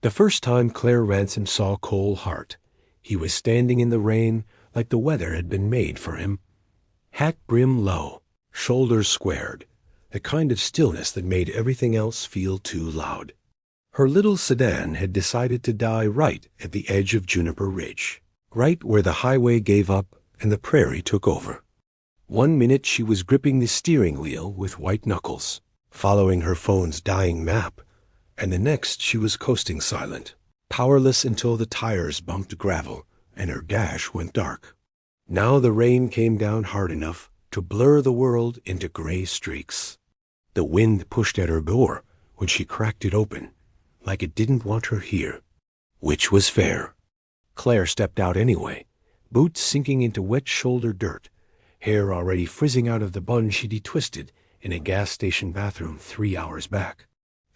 The first time Claire Ransom saw Cole Hart, he was standing in the rain like the weather had been made for him. Hat brim low, shoulders squared, the kind of stillness that made everything else feel too loud. Her little sedan had decided to die right at the edge of Juniper Ridge, right where the highway gave up and the prairie took over. 1 minute she was gripping the steering wheel with white knuckles, following her phone's dying map, and the next she was coasting silent, powerless until the tires bumped gravel and her dash went dark. Now the rain came down hard enough to blur the world into gray streaks. The wind pushed at her door when she cracked it open, like it didn't want her here. Which was fair. Claire stepped out anyway, boots sinking into wet shoulder dirt, hair already frizzing out of the bun she detwisted in a gas station bathroom 3 hours back.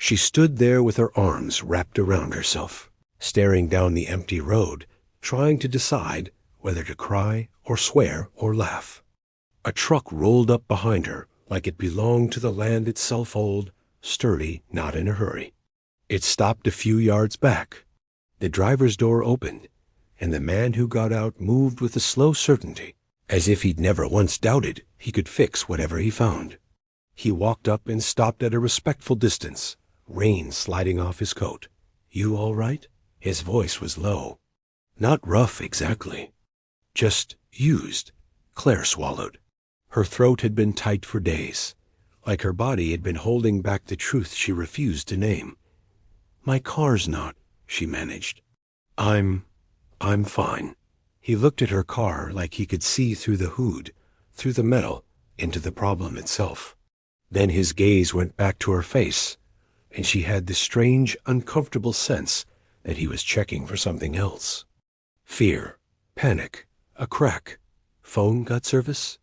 She stood there with her arms wrapped around herself, staring down the empty road, trying to decide whether to cry or swear or laugh. A truck rolled up behind her like it belonged to the land itself, old, sturdy, not in a hurry. It stopped a few yards back. The driver's door opened, and the man who got out moved with a slow certainty, as if he'd never once doubted he could fix whatever he found. He walked up and stopped at a respectful distance, rain sliding off his coat. "You all right?" His voice was low. Not rough exactly. Just used. Claire swallowed. Her throat had been tight for days, like her body had been holding back the truth she refused to name. "My car's not," she managed. I'm fine." He looked at her car like he could see through the hood, through the metal, into the problem itself. Then his gaze went back to her face, and she had the strange, uncomfortable sense that he was checking for something else. Fear, panic, a crack. "Phone got service?"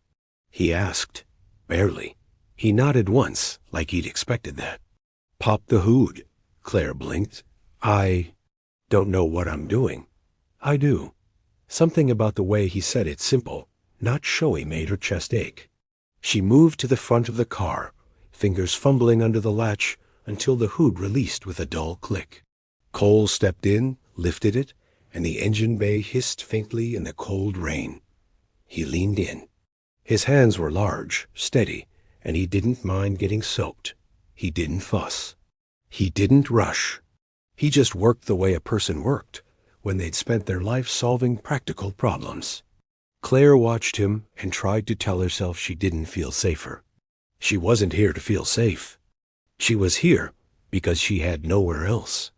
He asked. Barely. He nodded once, like he'd expected that. "Pop the hood." Claire blinked. "I don't know what I'm doing." "I do." Something about the way he said it, simple, not showy, made her chest ache. She moved to the front of the car, fingers fumbling under the latch until the hood released with a dull click. Cole stepped in, lifted it, and the engine bay hissed faintly in the cold rain. He leaned in. His hands were large, steady, and he didn't mind getting soaked. He didn't fuss. He didn't rush. He just worked the way a person worked when they'd spent their life solving practical problems. Claire watched him and tried to tell herself she didn't feel safer. She wasn't here to feel safe. She was here because she had nowhere else.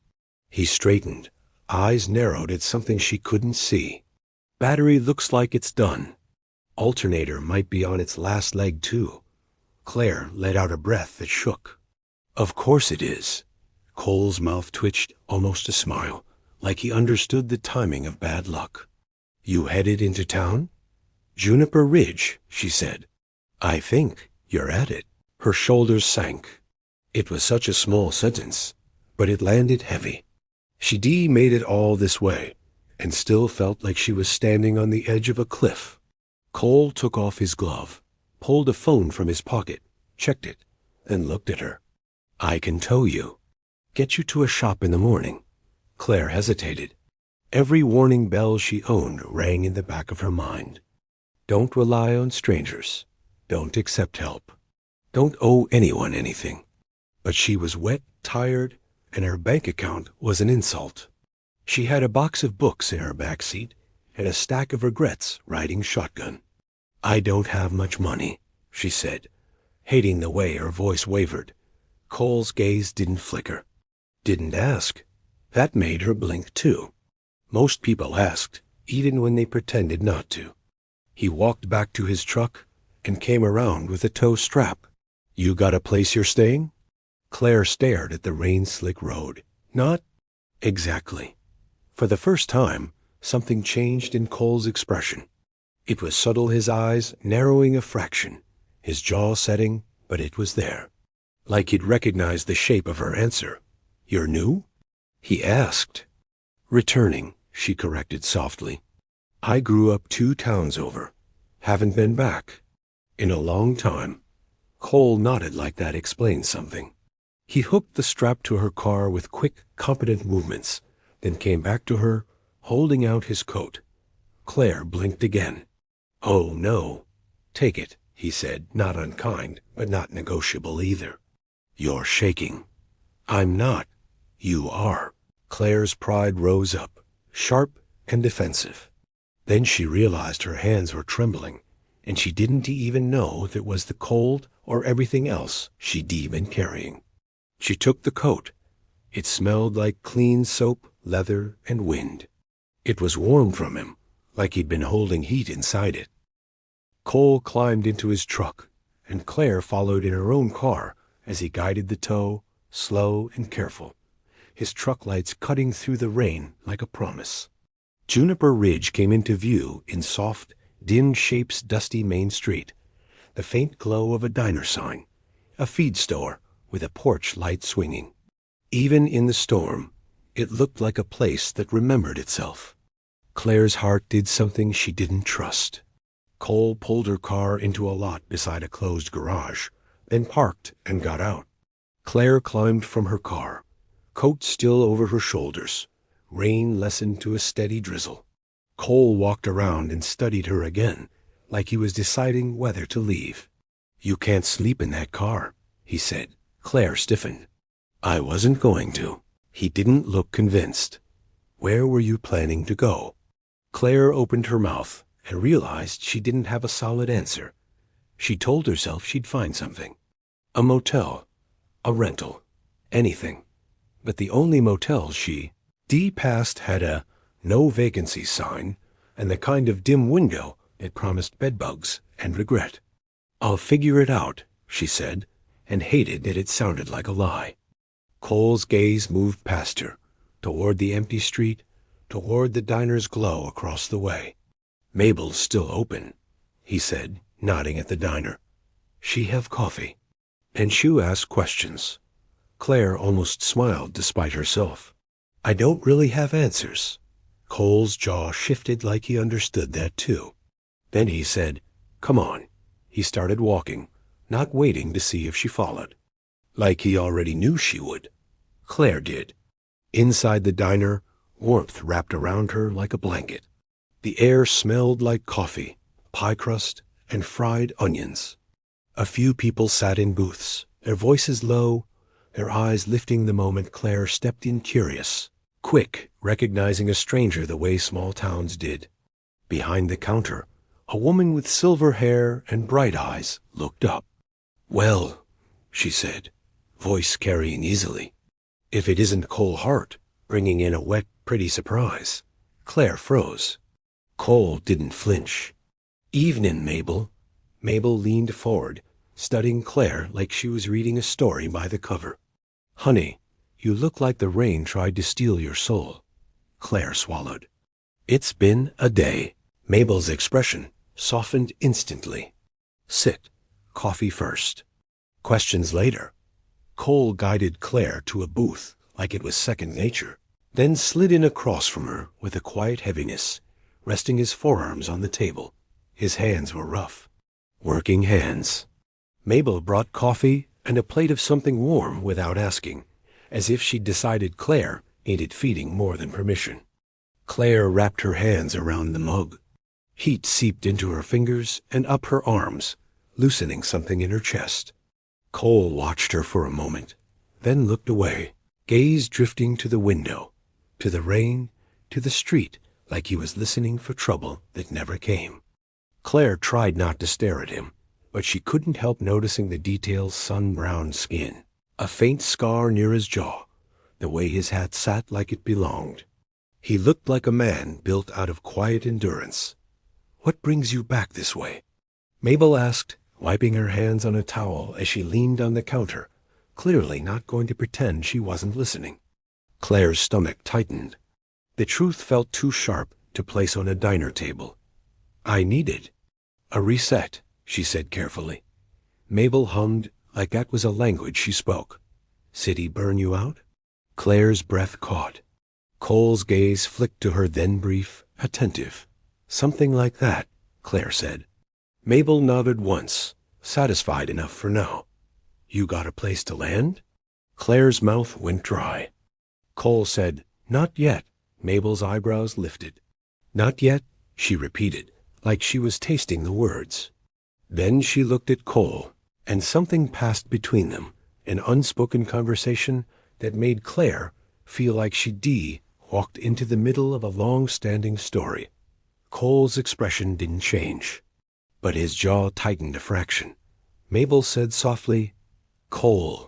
He straightened, eyes narrowed at something she couldn't see. "Battery looks like it's done. Alternator might be on its last leg, too." Claire let out a breath that shook. "Of course it is." Cole's mouth twitched, almost a smile, like he understood the timing of bad luck. "You headed into town?" "Juniper Ridge," she said. "I think you're at it." Her shoulders sank. It was such a small sentence, but it landed heavy. She made it all this way, and still felt like she was standing on the edge of a cliff. Cole took off his glove, pulled a phone from his pocket, checked it, then looked at her. "I can tow you. Get you to a shop in the morning." Claire hesitated. Every warning bell she owned rang in the back of her mind. Don't rely on strangers. Don't accept help. Don't owe anyone anything. But she was wet, tired, and her bank account was an insult. She had a box of books in her back seat and a stack of regrets riding shotgun. "I don't have much money," she said, hating the way her voice wavered. Cole's gaze didn't flicker. Didn't ask. That made her blink, too. Most people asked, even when they pretended not to. He walked back to his truck and came around with a tow strap. "You got a place you're staying?" Claire stared at the rain-slick road. "Not exactly." For the first time, something changed in Cole's expression. It was subtle, his eyes narrowing a fraction, his jaw setting, but it was there. Like he'd recognized the shape of her answer. "You're new?" He asked. "Returning," she corrected softly. "I grew up 2 towns over. Haven't been back. In a long time." Cole nodded like that explained something. He hooked the strap to her car with quick, competent movements, then came back to her, holding out his coat. Claire blinked again. "Oh, no. Take it," he said, not unkind, but not negotiable either. "You're shaking." "I'm not. You are." Claire's pride rose up, sharp and defensive. Then she realized her hands were trembling, and she didn't even know if it was the cold or everything else she'd been carrying. She took the coat. It smelled like clean soap, leather, and wind. It was warm from him, like he'd been holding heat inside it. Cole climbed into his truck, and Claire followed in her own car as he guided the tow, slow and careful, his truck lights cutting through the rain like a promise. Juniper Ridge came into view in soft, dim shapes dusty Main Street, the faint glow of a diner sign, a feed store with a porch light swinging. Even in the storm, it looked like a place that remembered itself. Claire's heart did something she didn't trust. Cole pulled her car into a lot beside a closed garage, then parked and got out. Claire climbed from her car, coat still over her shoulders. Rain lessened to a steady drizzle. Cole walked around and studied her again, like he was deciding whether to leave. "You can't sleep in that car," he said. Claire stiffened. "I wasn't going to." He didn't look convinced. "Where were you planning to go?" Claire opened her mouth and realized she didn't have a solid answer. She told herself she'd find something. A motel, a rental, anything. But the only motels she passed had a "no vacancy" sign and the kind of dim window that promised bedbugs and regret. "I'll figure it out," she said, and hated that it sounded like a lie. Cole's gaze moved past her, toward the empty street, toward the diner's glow across the way. "Mabel's still open," he said, nodding at the diner. "She have coffee?" And Shu asked questions. Claire almost smiled despite herself. "I don't really have answers." Cole's jaw shifted like he understood that too. Then he said, "Come on." He started walking, not waiting to see if she followed. Like he already knew she would. Claire did. Inside the diner, warmth wrapped around her like a blanket. The air smelled like coffee, pie crust, and fried onions. A few people sat in booths, their voices low, their eyes lifting the moment Claire stepped in curious, quick, recognizing a stranger the way small towns did. Behind the counter, a woman with silver hair and bright eyes looked up. "Well," she said, voice carrying easily. "If it isn't Cole Hart, bringing in a wet, pretty surprise." Claire froze. Cole didn't flinch. "Evenin', Mabel." Mabel leaned forward, studying Claire like she was reading a story by the cover. "Honey, you look like the rain tried to steal your soul." Claire swallowed. "It's been a day." Mabel's expression softened instantly. "Sit. Coffee first. Questions later." Cole guided Claire to a booth like it was second nature, then slid in across from her with a quiet heaviness, resting his forearms on the table. His hands were rough. Working hands. Mabel brought coffee and a plate of something warm without asking, as if she'd decided Claire needed feeding more than permission. Claire wrapped her hands around the mug. Heat seeped into her fingers and up her arms, loosening something in her chest. Cole watched her for a moment, then looked away, gaze drifting to the window, to the rain, to the street, like he was listening for trouble that never came. Claire tried not to stare at him, but she couldn't help noticing the detailed sun-browned skin, a faint scar near his jaw, the way his hat sat like it belonged. He looked like a man built out of quiet endurance. "What brings you back this way?" Mabel asked, wiping her hands on a towel as she leaned on the counter, clearly not going to pretend she wasn't listening. Claire's stomach tightened. The truth felt too sharp to place on a diner table. "I needed a reset," she said carefully. Mabel hummed like that was a language she spoke. "City burn you out?" Claire's breath caught. Cole's gaze flicked to her, then brief, attentive. "Something like that," Claire said. Mabel nodded once, satisfied enough for now. "You got a place to land?" Claire's mouth went dry. Cole said, "Not yet." Mabel's eyebrows lifted. "Not yet," she repeated, like she was tasting the words. Then she looked at Cole, and something passed between them, an unspoken conversation that made Claire feel like she walked into the middle of a long-standing story. Cole's expression didn't change, but his jaw tightened a fraction. Mabel said softly, "Cole."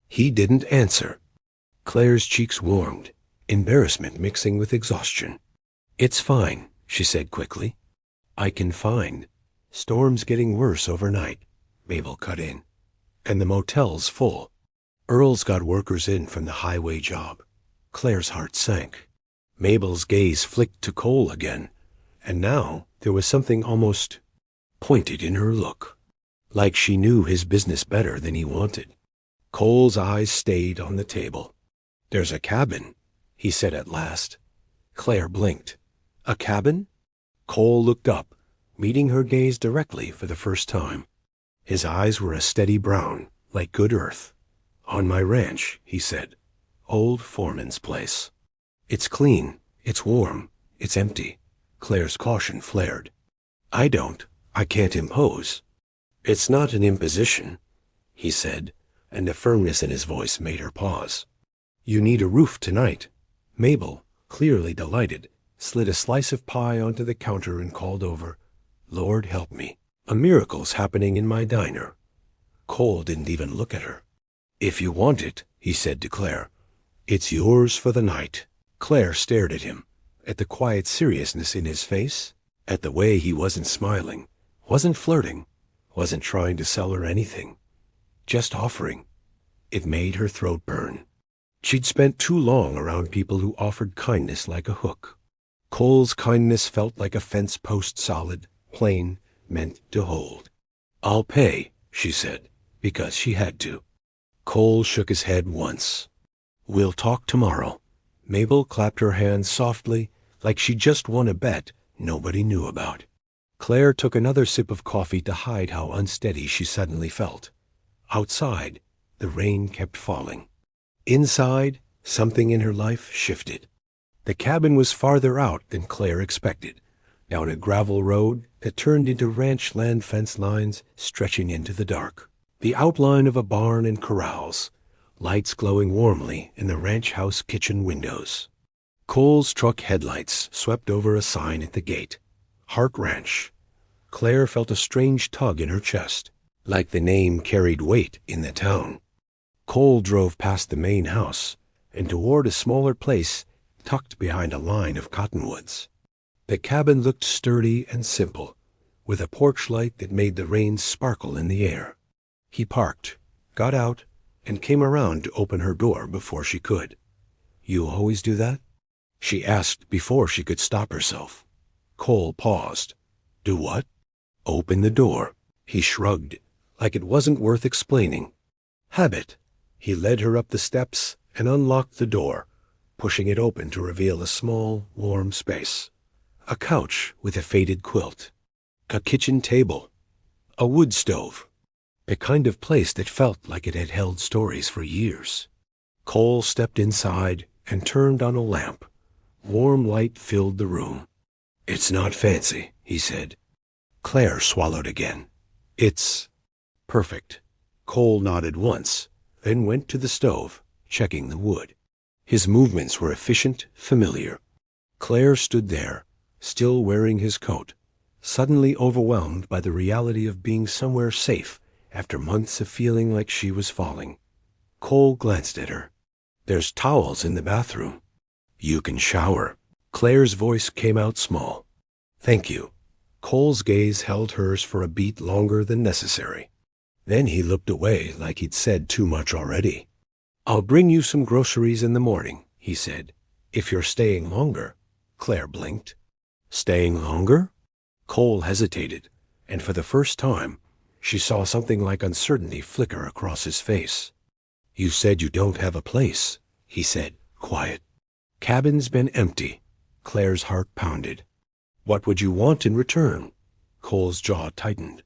He didn't answer. Claire's cheeks warmed, embarrassment mixing with exhaustion. "It's fine," she said quickly. "I can find." "Storm's getting worse overnight," Mabel cut in. "And the motel's full. Earl's got workers in from the highway job." Claire's heart sank. Mabel's gaze flicked to Cole again, and now there was something almost pointed in her look, like she knew his business better than he wanted. Cole's eyes stayed on the table. "There's a cabin," he said at last. Claire blinked. "A cabin?" Cole looked up, meeting her gaze directly for the first time. His eyes were a steady brown, like good earth. "On my ranch," he said. "Old Foreman's place. It's clean, it's warm, it's empty." Claire's caution flared. I can't impose." "It's not an imposition," he said, and the firmness in his voice made her pause. "You need a roof tonight." Mabel, clearly delighted, slid a slice of pie onto the counter and called over, "Lord help me. A miracle's happening in my diner." Cole didn't even look at her. "If you want it," he said to Claire, "it's yours for the night." Claire stared at him, at the quiet seriousness in his face, at the way he wasn't smiling, wasn't flirting, wasn't trying to sell her anything, just offering. It made her throat burn. She'd spent too long around people who offered kindness like a hook. Cole's kindness felt like a fence post, solid, plain, meant to hold. "I'll pay," she said, because she had to. Cole shook his head once. "We'll talk tomorrow." Mabel clapped her hands softly, like she just won a bet nobody knew about. Claire took another sip of coffee to hide how unsteady she suddenly felt. Outside, the rain kept falling. Inside, something in her life shifted. The cabin was farther out than Claire expected, down a gravel road that turned into ranch land fence lines stretching into the dark. The outline of a barn and corrals, lights glowing warmly in the ranch house kitchen windows. Cole's truck headlights swept over a sign at the gate. Hart Ranch. Claire felt a strange tug in her chest, like the name carried weight in the town. Cole drove past the main house and toward a smaller place tucked behind a line of cottonwoods. The cabin looked sturdy and simple, with a porch light that made the rain sparkle in the air. He parked, got out, and came around to open her door before she could. "You always do that?" she asked before she could stop herself. Cole paused. "Do what?" "Open the door." He shrugged, like it wasn't worth explaining. "Habit." He led her up the steps and unlocked the door, pushing it open to reveal a small, warm space. A couch with a faded quilt. A kitchen table. A wood stove. The kind of place that felt like it had held stories for years. Cole stepped inside and turned on a lamp. Warm light filled the room. "It's not fancy," he said. Claire swallowed again. "It's perfect." Cole nodded once, then went to the stove, checking the wood. His movements were efficient, familiar. Claire stood there, still wearing his coat, suddenly overwhelmed by the reality of being somewhere safe after months of feeling like she was falling. Cole glanced at her. "There's towels in the bathroom. You can shower." Claire's voice came out small. "Thank you." Cole's gaze held hers for a beat longer than necessary. Then he looked away like he'd said too much already. "I'll bring you some groceries in the morning," he said. "If you're staying longer." Claire blinked. "Staying longer?" Cole hesitated, and for the first time, she saw something like uncertainty flicker across his face. "You said you don't have a place," he said, quiet. "Cabin's been empty." Claire's heart pounded. "What would you want in return?" Cole's jaw tightened.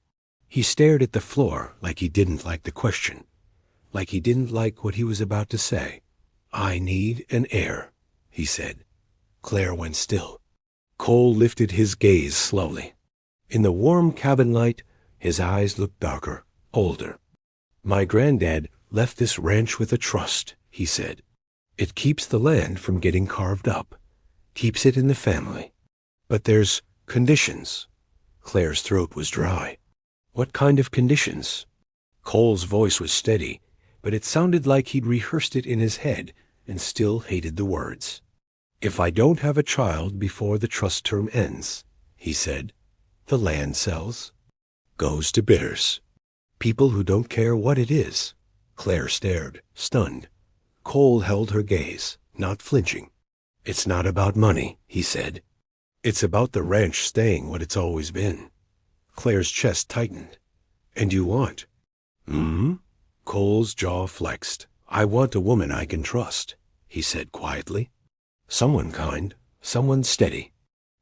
He stared at the floor like he didn't like the question. like he didn't like what he was about to say. "I need an heir," he said. Claire went still. Cole lifted his gaze slowly. In the warm cabin light, his eyes looked darker, older. "My granddad left this ranch with a trust," he said. "It keeps the land from getting carved up, keeps it in the family. But there's conditions." Claire's throat was dry. "What kind of conditions?" Cole's voice was steady, but it sounded like he'd rehearsed it in his head and still hated the words. "If I don't have a child before the trust term ends," he said, "the land sells, goes to bidders. People who don't care what it is." Claire stared, stunned. Cole held her gaze, not flinching. "It's not about money," he said. "It's about the ranch staying what it's always been." Claire's chest tightened. "And you want?" "Hmm?" Cole's jaw flexed. "I want a woman I can trust," he said quietly. "Someone kind, someone steady,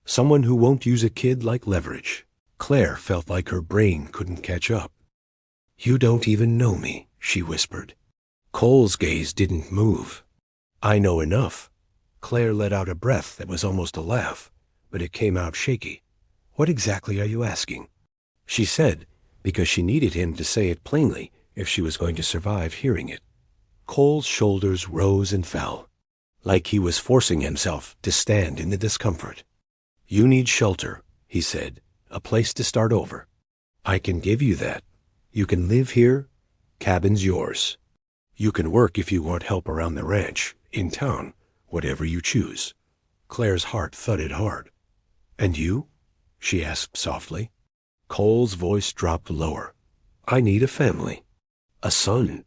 someone who won't use a kid like leverage." Claire felt like her brain couldn't catch up. "You don't even know me," she whispered. Cole's gaze didn't move. "I know enough." Claire let out a breath that was almost a laugh, but it came out shaky. "What exactly are you asking?" She said, because she needed him to say it plainly if she was going to survive hearing it. Cole's shoulders rose and fell, like he was forcing himself to stand in the discomfort. "You need shelter," he said, "a place to start over. I can give you that. You can live here. Cabin's yours. You can work if you want help around the ranch, in town, whatever you choose." Claire's heart thudded hard. "And you?" she asked softly. Cole's voice dropped lower. "I need a family. A son."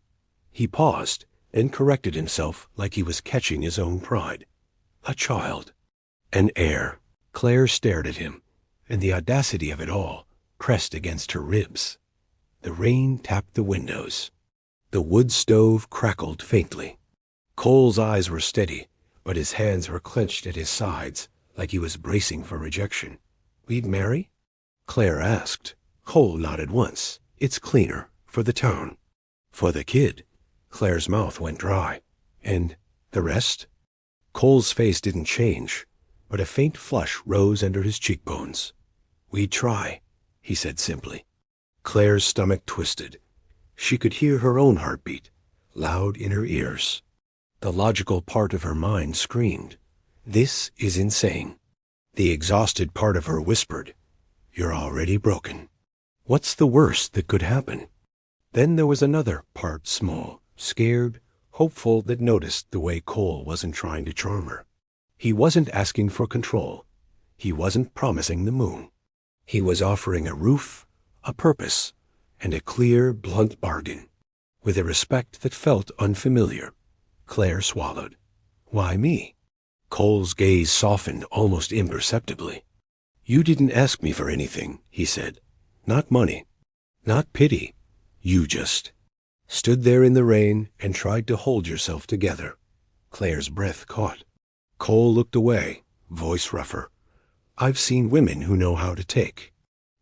He paused and corrected himself like he was catching his own pride. "A child. An heir." Claire stared at him, and the audacity of it all pressed against her ribs. The rain tapped the windows. The wood stove crackled faintly. Cole's eyes were steady, but his hands were clenched at his sides like he was bracing for rejection. "We'd marry?" Claire asked. Cole nodded once. "It's cleaner, for the town." "For the kid." Claire's mouth went dry. "And the rest?" Cole's face didn't change, but a faint flush rose under his cheekbones. "We'd try," he said simply. Claire's stomach twisted. She could hear her own heartbeat, loud in her ears. The logical part of her mind screamed, "This is insane." The exhausted part of her whispered, "You're already broken. What's the worst that could happen?" Then there was another part, small, scared, hopeful, that noticed the way Cole wasn't trying to charm her. He wasn't asking for control. He wasn't promising the moon. He was offering a roof, a purpose, and a clear, blunt bargain. With a respect that felt unfamiliar, Claire swallowed. "Why me?" Cole's gaze softened almost imperceptibly. "You didn't ask me for anything," he said. "Not money, not pity. You just stood there in the rain and tried to hold yourself together." Claire's breath caught. Cole looked away, voice rougher. "I've seen women who know how to take.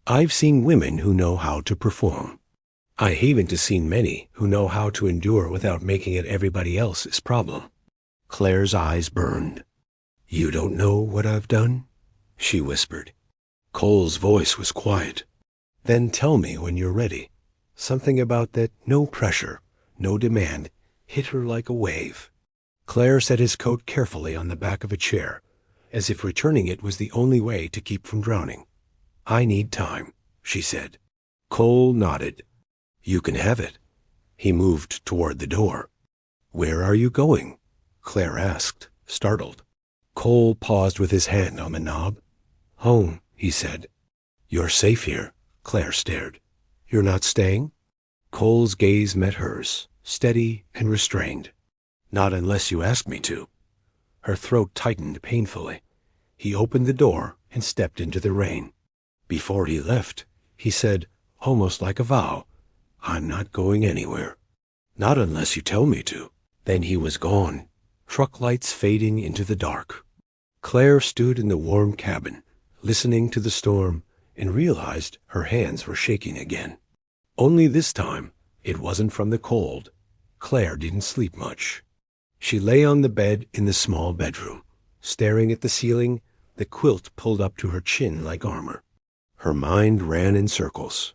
I've seen women who know how to perform. I haven't seen many who know how to endure without making it everybody else's problem." Claire's eyes burned. "You don't know what I've done?" she whispered. Cole's voice was quiet. "Then tell me when you're ready." Something about that no pressure, no demand, hit her like a wave. Claire set his coat carefully on the back of a chair, as if returning it was the only way to keep from drowning. "I need time," she said. Cole nodded. "You can have it." He moved toward the door. "Where are you going?" Claire asked, startled. Cole paused with his hand on the knob. "Home," he said. "You're safe here." Claire stared. "You're not staying?" Cole's gaze met hers, steady and restrained. "Not unless you ask me to." Her throat tightened painfully. He opened the door and stepped into the rain. Before he left, he said, almost like a vow, "I'm not going anywhere." "Not unless you tell me to." Then he was gone, truck lights fading into the dark. Claire stood in the warm cabin, listening to the storm, and realized her hands were shaking again. Only this time, it wasn't from the cold. Claire didn't sleep much. She lay on the bed in the small bedroom, staring at the ceiling, the quilt pulled up to her chin like armor. Her mind ran in circles.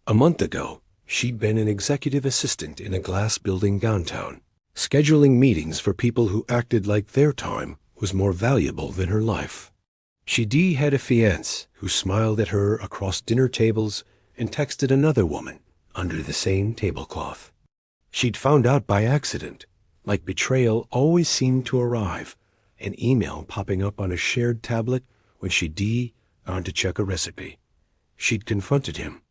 A month ago, she'd been an executive assistant in a glass building downtown, scheduling meetings for people who acted like their time was more valuable than her life. She had a fiancé who smiled at her across dinner tables and texted another woman under the same tablecloth. She'd found out by accident, like betrayal always seemed to arrive, an email popping up on a shared tablet when she'd gone to check a recipe. She'd confronted him.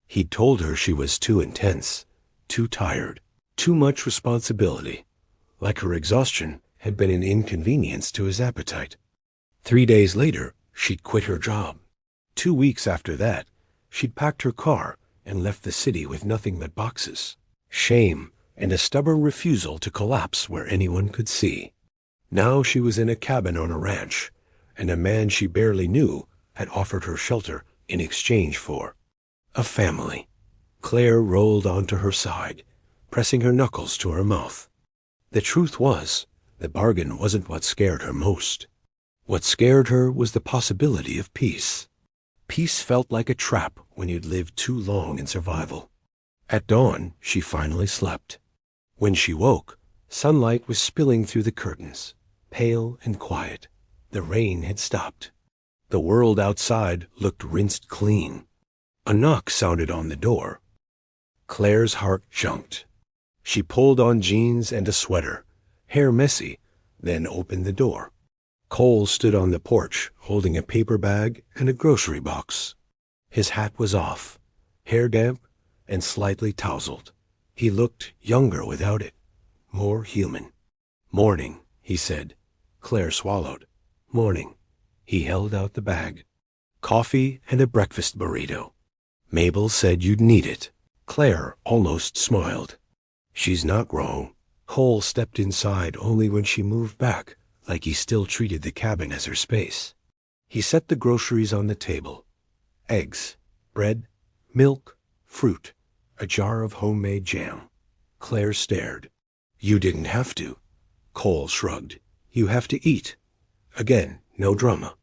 He'd told her she was too intense, too tired, too much responsibility, like her exhaustion had been an inconvenience to his appetite. 3 days later, she'd quit her job. 2 weeks after that, she'd packed her car and left the city with nothing but boxes, shame, and a stubborn refusal to collapse where anyone could see. Now she was in a cabin on a ranch, and a man she barely knew had offered her shelter in exchange for a family. Claire rolled onto her side, pressing her knuckles to her mouth. The truth was, the bargain wasn't what scared her most. What scared her was the possibility of peace. Peace felt like a trap when you'd lived too long in survival. At dawn, she finally slept. When she woke, sunlight was spilling through the curtains, pale and quiet. The rain had stopped. The world outside looked rinsed clean. A knock sounded on the door. Claire's heart jumped. She pulled on jeans and a sweater, hair messy, then opened the door. Cole stood on the porch, holding a paper bag and a grocery box. His hat was off, hair damp and slightly tousled. He looked younger without it, more human. "Morning," he said. Claire swallowed. "Morning." He held out the bag. "Coffee and a breakfast burrito. Mabel said you'd need it." Claire almost smiled. "She's not wrong." Cole stepped inside only when she moved back, like he still treated the cabin as her space. He set the groceries on the table. Eggs, bread, milk, fruit, a jar of homemade jam. Claire stared. "You didn't have to." Cole shrugged. "You have to eat." Again, no drama.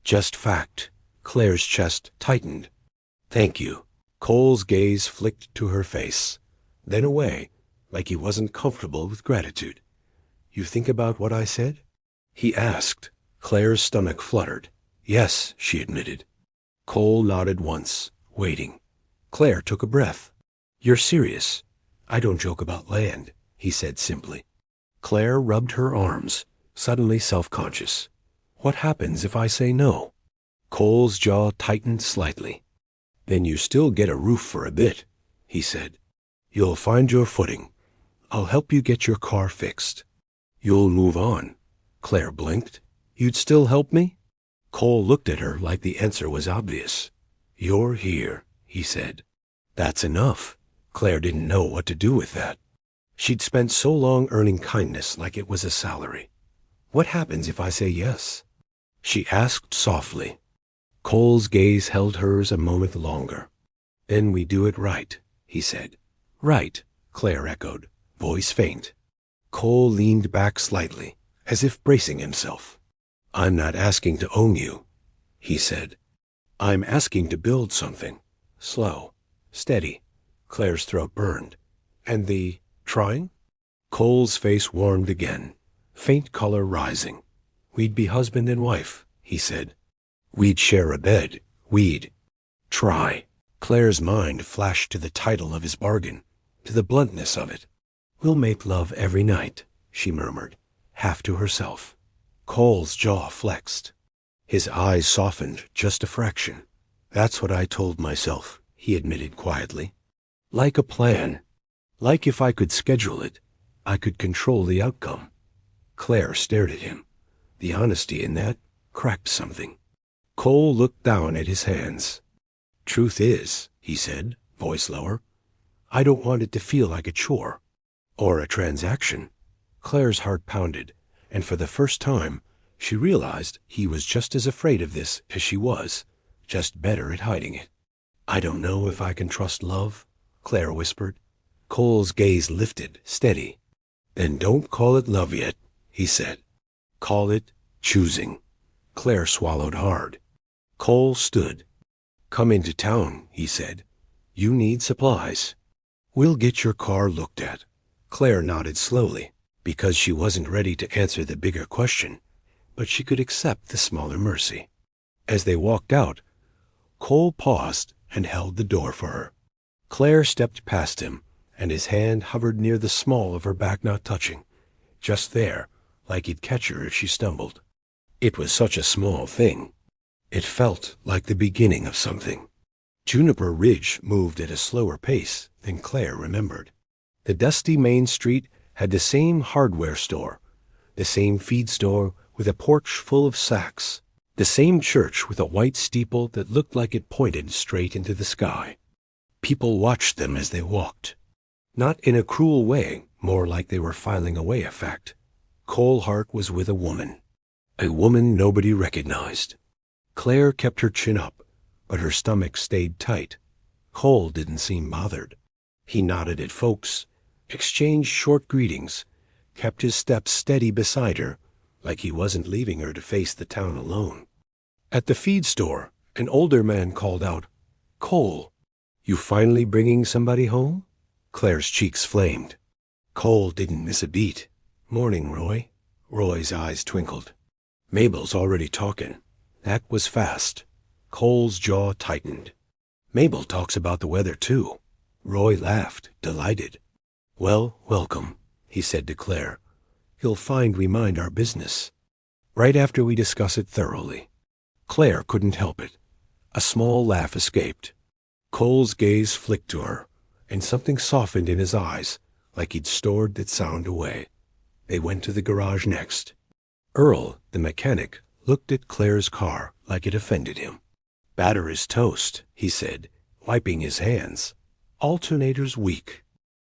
"Just fact." Claire's chest tightened. "Thank you." Cole's gaze flicked to her face, then away, like he wasn't comfortable with gratitude. "You think about what I said?" he asked. Claire's stomach fluttered. "Yes," she admitted. Cole nodded once, waiting. Claire took a breath. "You're serious?" "I don't joke about land," he said simply. Claire rubbed her arms, suddenly self-conscious. "What happens if I say no?" Cole's jaw tightened slightly. "Then you still get a roof for a bit," he said. "You'll find your footing. I'll help you get your car fixed." "You'll move on." Claire blinked. "You'd still help me?" Cole looked at her like the answer was obvious. "You're here," he said. "That's enough." Claire didn't know what to do with that. She'd spent so long earning kindness like it was a salary. "What happens if I say yes?" she asked softly. Cole's gaze held hers a moment longer. "Then we do it right," he said. "Right," Claire echoed, voice faint. Cole leaned back slightly, as if bracing himself. "I'm not asking to own you," he said. "I'm asking to build something. Slow, steady." Claire's throat burned. "And the trying?" Cole's face warmed again, faint color rising. "We'd be husband and wife," he said. "We'd share a bed. We'd try." Claire's mind flashed to the title of his bargain, to the bluntness of it. "We'll make love every night," she murmured, half to herself. Cole's jaw flexed. His eyes softened just a fraction. "That's what I told myself," he admitted quietly. "Like a plan. Like if I could schedule it, I could control the outcome." Claire stared at him. The honesty in that cracked something. Cole looked down at his hands. "Truth is," he said, voice lower, "I don't want it to feel like a chore. Or a transaction." Claire's heart pounded, and for the first time, she realized he was just as afraid of this as she was, just better at hiding it. "I don't know if I can trust love," Claire whispered. Cole's gaze lifted, steady. "Then don't call it love yet," he said. "Call it choosing." Claire swallowed hard. Cole stood. "Come into town," he said. "You need supplies. We'll get your car looked at." Claire nodded slowly, because she wasn't ready to answer the bigger question, but she could accept the smaller mercy. As they walked out, Cole paused and held the door for her. Claire stepped past him, and his hand hovered near the small of her back, not touching, just there, like he'd catch her if she stumbled. It was such a small thing. It felt like the beginning of something. Juniper Ridge moved at a slower pace than Claire remembered. The dusty main street had the same hardware store, the same feed store with a porch full of sacks, the same church with a white steeple that looked like it pointed straight into the sky. People watched them as they walked. Not in a cruel way, more like they were filing away a fact. Cole Hart was with a woman nobody recognized. Claire kept her chin up, but her stomach stayed tight. Cole didn't seem bothered. He nodded at folks, exchanged short greetings, kept his steps steady beside her, like he wasn't leaving her to face the town alone. At the feed store, an older man called out, "Cole, you finally bringing somebody home?" Claire's cheeks flamed. Cole didn't miss a beat. "Morning, Roy." Roy's eyes twinkled. "Mabel's already talking." That was fast. Cole's jaw tightened. "Mabel talks about the weather, too." Roy laughed, delighted. "Well, welcome," he said to Claire. "You'll find we mind our business right after we discuss it thoroughly." Claire couldn't help it. A small laugh escaped. Cole's gaze flicked to her, and something softened in his eyes, like he'd stored that sound away. They went to the garage next. Earl, the mechanic, looked at Claire's car like it offended him. "Battery's toast," he said, wiping his hands. "Alternator's weak."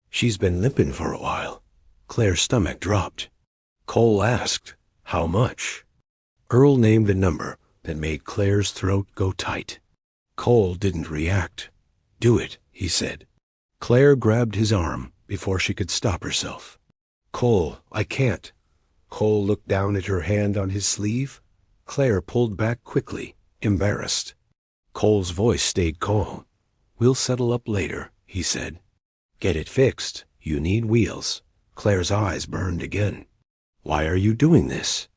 "She's been limping for a while." Claire's stomach dropped. Cole asked, "How much?" Earl named a number that made Claire's throat go tight. Cole didn't react. "Do it," he said. Claire grabbed his arm before she could stop herself. "Cole, I can't." Cole looked down at her hand on his sleeve. Claire pulled back quickly, embarrassed. Cole's voice stayed calm. "We'll settle up later," he said. "Get it fixed. You need wheels." Claire's eyes burned again. "Why are you doing this?"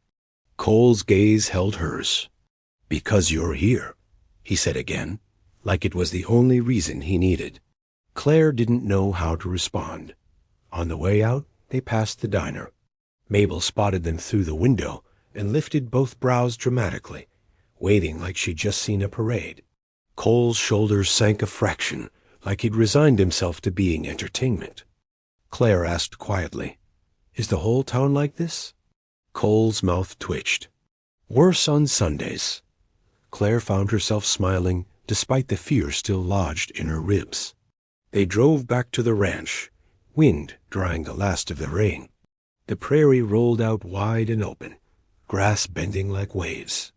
Cole's gaze held hers. "Because you're here," he said again, like it was the only reason he needed. Claire didn't know how to respond. On the way out, they passed the diner. Mabel spotted them through the window and lifted both brows dramatically, waiting like she'd just seen a parade. Cole's shoulders sank a fraction, like he'd resigned himself to being entertainment. Claire asked quietly, "Is the whole town like this?" Cole's mouth twitched. "Worse on Sundays." Claire found herself smiling despite the fear still lodged in her ribs. They drove back to the ranch, wind drying the last of the rain. The prairie rolled out wide and open, grass bending like waves.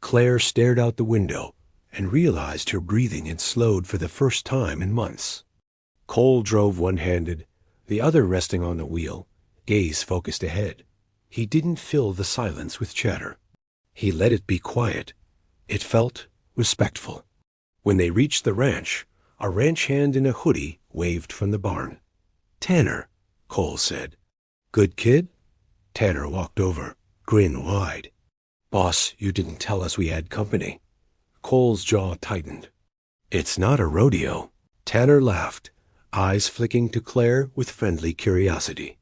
Claire stared out the window and realized her breathing had slowed for the first time in months. Cole drove one-handed, the other resting on the wheel, gaze focused ahead. He didn't fill the silence with chatter. He let it be quiet. It felt respectful. When they reached the ranch, a ranch hand in a hoodie waved from the barn. "Tanner," Cole said. "Good kid?" Tanner walked over, grin wide. "Boss, you didn't tell us we had company." Cole's jaw tightened. "It's not a rodeo." Tanner laughed, eyes flicking to Claire with friendly curiosity.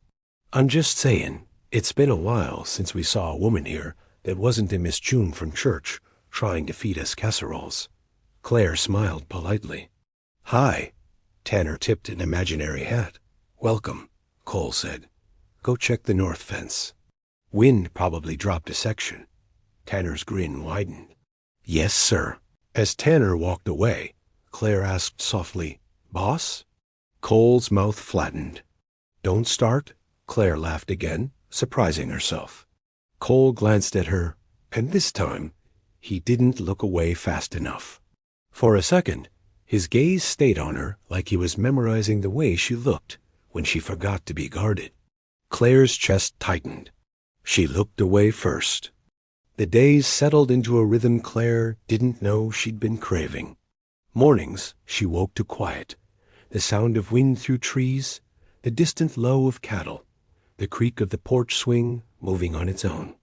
"I'm just saying, it's been a while since we saw a woman here that wasn't a Miss June from church trying to feed us casseroles." Claire smiled politely. "Hi." Tanner tipped an imaginary hat. "Welcome," Cole said. "Go check the north fence." Wind probably dropped a section. Tanner's grin widened. "Yes, sir." As Tanner walked away, Claire asked softly, "Boss?" Cole's mouth flattened. "Don't start." Claire laughed again, surprising herself. Cole glanced at her, and this time, he didn't look away fast enough. For a second, his gaze stayed on her like he was memorizing the way she looked, when she forgot to be guarded. Claire's chest tightened. She looked away first. The days settled into a rhythm Claire didn't know she'd been craving. Mornings, she woke to quiet, the sound of wind through trees, the distant low of cattle, the creak of the porch swing moving on its own.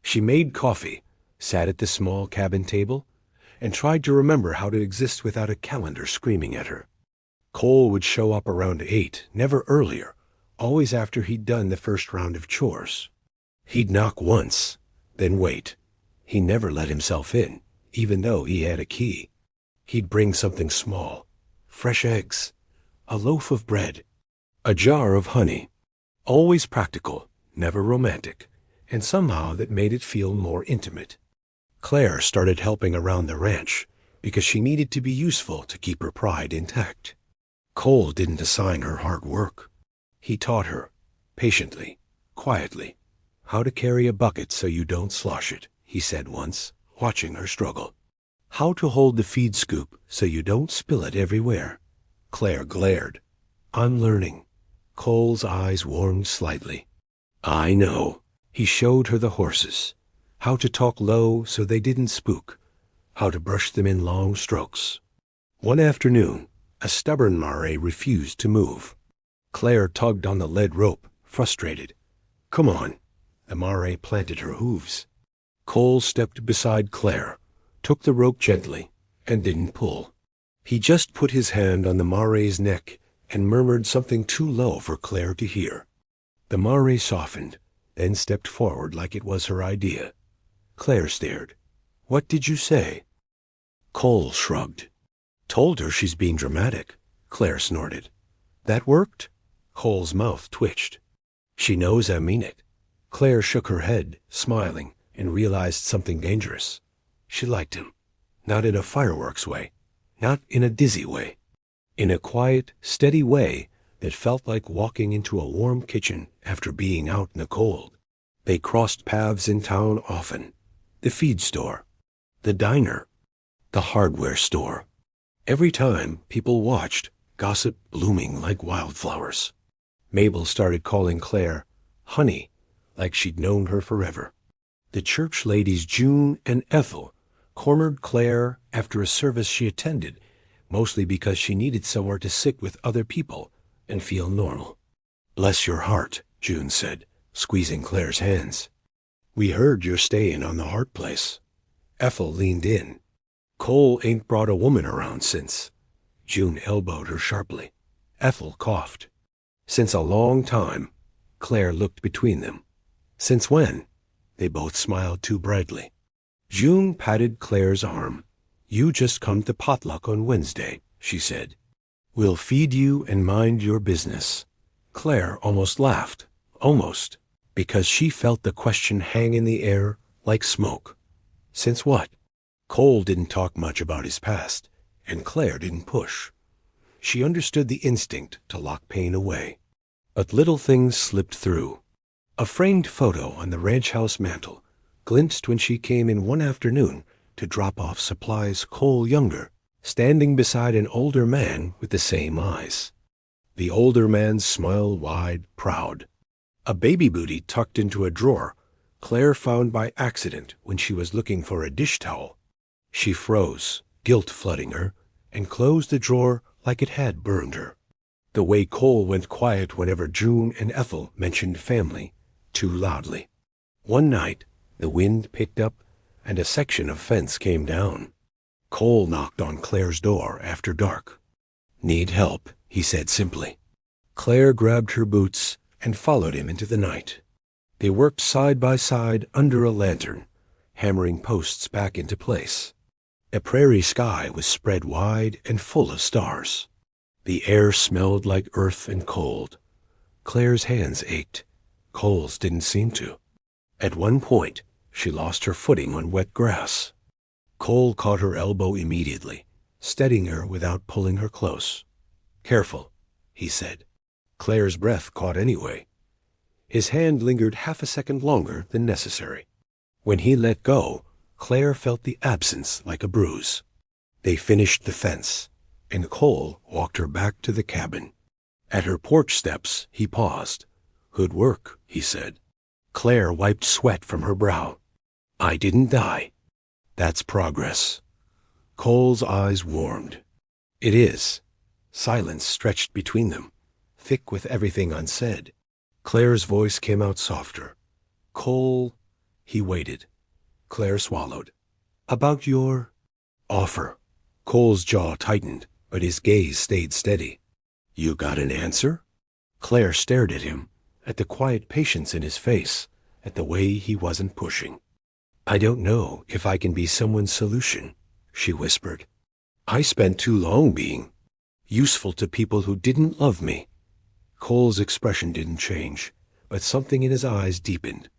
She made coffee, sat at the small cabin table, and tried to remember how to exist without a calendar screaming at her. Cole would show up around 8, never earlier, always after he'd done the first round of chores. He'd knock once, then wait. He never let himself in, even though he had a key. He'd bring something small, fresh eggs, a loaf of bread, a jar of honey. Always practical, never romantic, and somehow that made it feel more intimate. Claire started helping around the ranch because she needed to be useful to keep her pride intact. Cole didn't assign her hard work. He taught her, patiently, quietly, how to carry a bucket so you don't slosh it, he said once, watching her struggle. How to hold the feed scoop so you don't spill it everywhere. Claire glared. I'm learning. Cole's eyes warmed slightly. I know. He showed her the horses. How to talk low so they didn't spook. How to brush them in long strokes. One afternoon, a stubborn mare refused to move. Claire tugged on the lead rope, frustrated. Come on. The mare planted her hooves. Cole stepped beside Claire, took the rope gently, and didn't pull. He just put his hand on the mare's neck and murmured something too low for Claire to hear. The mare softened, then stepped forward like it was her idea. Claire stared. What did you say? Cole shrugged. Told her she's being dramatic, Claire snorted. That worked? Cole's mouth twitched. She knows I mean it. Claire shook her head, smiling, and realized something dangerous. She liked him. Not in a fireworks way. Not in a dizzy way. In a quiet, steady way that felt like walking into a warm kitchen after being out in the cold. They crossed paths in town often. The feed store. The diner. The hardware store. Every time, people watched, gossip blooming like wildflowers. Mabel started calling Claire Honey, like she'd known her forever. The church ladies June and Ethel cornered Claire after a service she attended, mostly because she needed somewhere to sit with other people and feel normal. Bless your heart, June said, squeezing Claire's hands. We heard you're staying on the Hart place. Ethel leaned in. Cole ain't brought a woman around since. June elbowed her sharply. Ethel coughed. Since a long time. Claire looked between them. Since when? They both smiled too brightly. June patted Claire's arm. You just come to potluck on Wednesday, she said. We'll feed you and mind your business. Claire almost laughed. Almost. Because she felt the question hang in the air like smoke. Since what? Cole didn't talk much about his past, and Claire didn't push. She understood the instinct to lock pain away. But little things slipped through. A framed photo on the ranch house mantel glimpsed when she came in one afternoon to drop off supplies. Cole younger, standing beside an older man with the same eyes. The older man's smile wide, proud. A baby booty tucked into a drawer Claire found by accident when she was looking for a dish towel. She froze, guilt flooding her, and closed the drawer like it had burned her. The way Cole went quiet whenever June and Ethel mentioned family, too loudly. One night, the wind picked up and a section of fence came down. Cole knocked on Claire's door after dark. Need help, he said simply. Claire grabbed her boots and followed him into the night. They worked side by side under a lantern, hammering posts back into place. A prairie sky was spread wide and full of stars. The air smelled like earth and cold. Claire's hands ached. Cole's didn't seem to. At one point, she lost her footing on wet grass. Cole caught her elbow immediately, steadying her without pulling her close. Careful, he said. Claire's breath caught anyway. His hand lingered half a second longer than necessary. When he let go, Claire felt the absence like a bruise. They finished the fence, and Cole walked her back to the cabin. At her porch steps, he paused. "Good work," he said. Claire wiped sweat from her brow. "I didn't die. That's progress." Cole's eyes warmed. "It is." Silence stretched between them, thick with everything unsaid. Claire's voice came out softer. "Cole—" He waited. Claire swallowed. "About your—" "Offer." Cole's jaw tightened, but his gaze stayed steady. "You got an answer?" Claire stared at him, at the quiet patience in his face, at the way he wasn't pushing. "I don't know if I can be someone's solution," she whispered. "I spent too long being useful to people who didn't love me." Cole's expression didn't change, but something in his eyes deepened.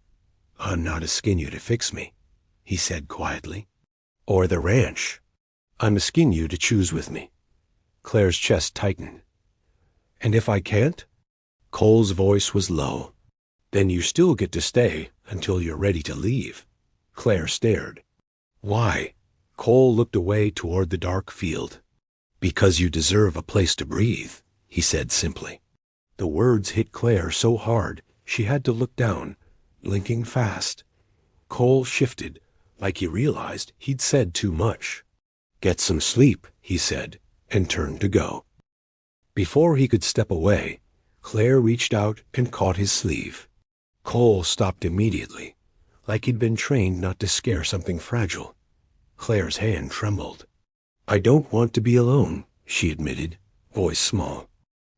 "I'm not asking you to fix me," he said quietly. "Or the ranch. I'm asking you to choose with me." Claire's chest tightened. "And if I can't?" Cole's voice was low. "Then you still get to stay until you're ready to leave." Claire stared. "Why?" Cole looked away toward the dark field. "Because you deserve a place to breathe," he said simply. The words hit Claire so hard she had to look down, blinking fast. Cole shifted, like he realized he'd said too much. "Get some sleep," he said, and turned to go. Before he could step away, Claire reached out and caught his sleeve. Cole stopped immediately, like he'd been trained not to scare something fragile. Claire's hand trembled. "I don't want to be alone," she admitted, voice small.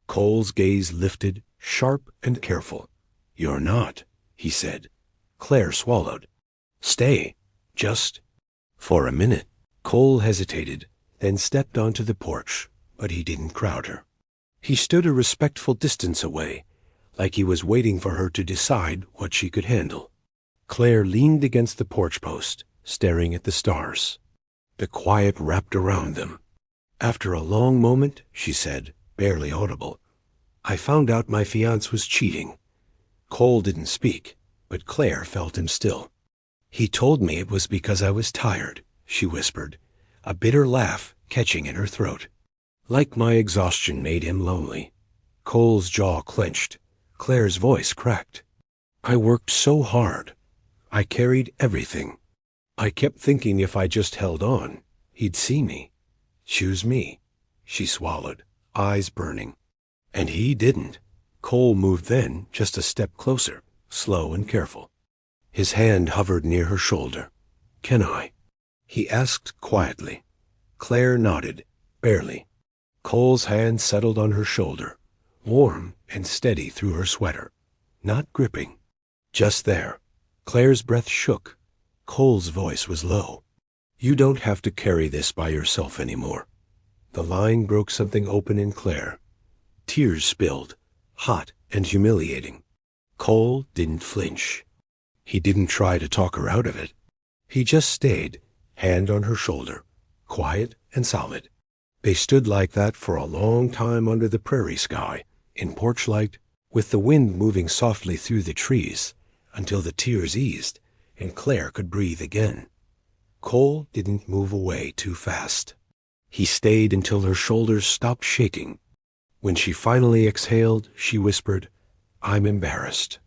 Cole's gaze lifted, sharp and careful. "You're not," he said. Claire swallowed. "Stay. Just—" For a minute, Cole hesitated, then stepped onto the porch, but he didn't crowd her. He stood a respectful distance away, like he was waiting for her to decide what she could handle. Claire leaned against the porch post, staring at the stars. The quiet wrapped around them. After a long moment, she said, barely audible, "I found out my fiancé was cheating." Cole didn't speak, but Claire felt him still. "He told me it was because I was tired," she whispered, a bitter laugh catching in her throat. "Like my exhaustion made him lonely." Cole's jaw clenched. Claire's voice cracked. "I worked so hard. I carried everything. I kept thinking if I just held on, he'd see me. Choose me." She swallowed, eyes burning. "And he didn't." Cole moved then just a step closer, slow and careful. His hand hovered near her shoulder. "Can I?" he asked quietly. Claire nodded, barely. Cole's hand settled on her shoulder, warm and steady through her sweater. Not gripping. Just there. Claire's breath shook. Cole's voice was low. "You don't have to carry this by yourself anymore." The line broke something open in Claire. Tears spilled, hot and humiliating. Cole didn't flinch. He didn't try to talk her out of it. He just stayed, hand on her shoulder, quiet and solid. They stood like that for a long time under the prairie sky, in porch light, with the wind moving softly through the trees, until the tears eased and Claire could breathe again. Cole didn't move away too fast. He stayed until her shoulders stopped shaking. When she finally exhaled, she whispered, "I'm embarrassed."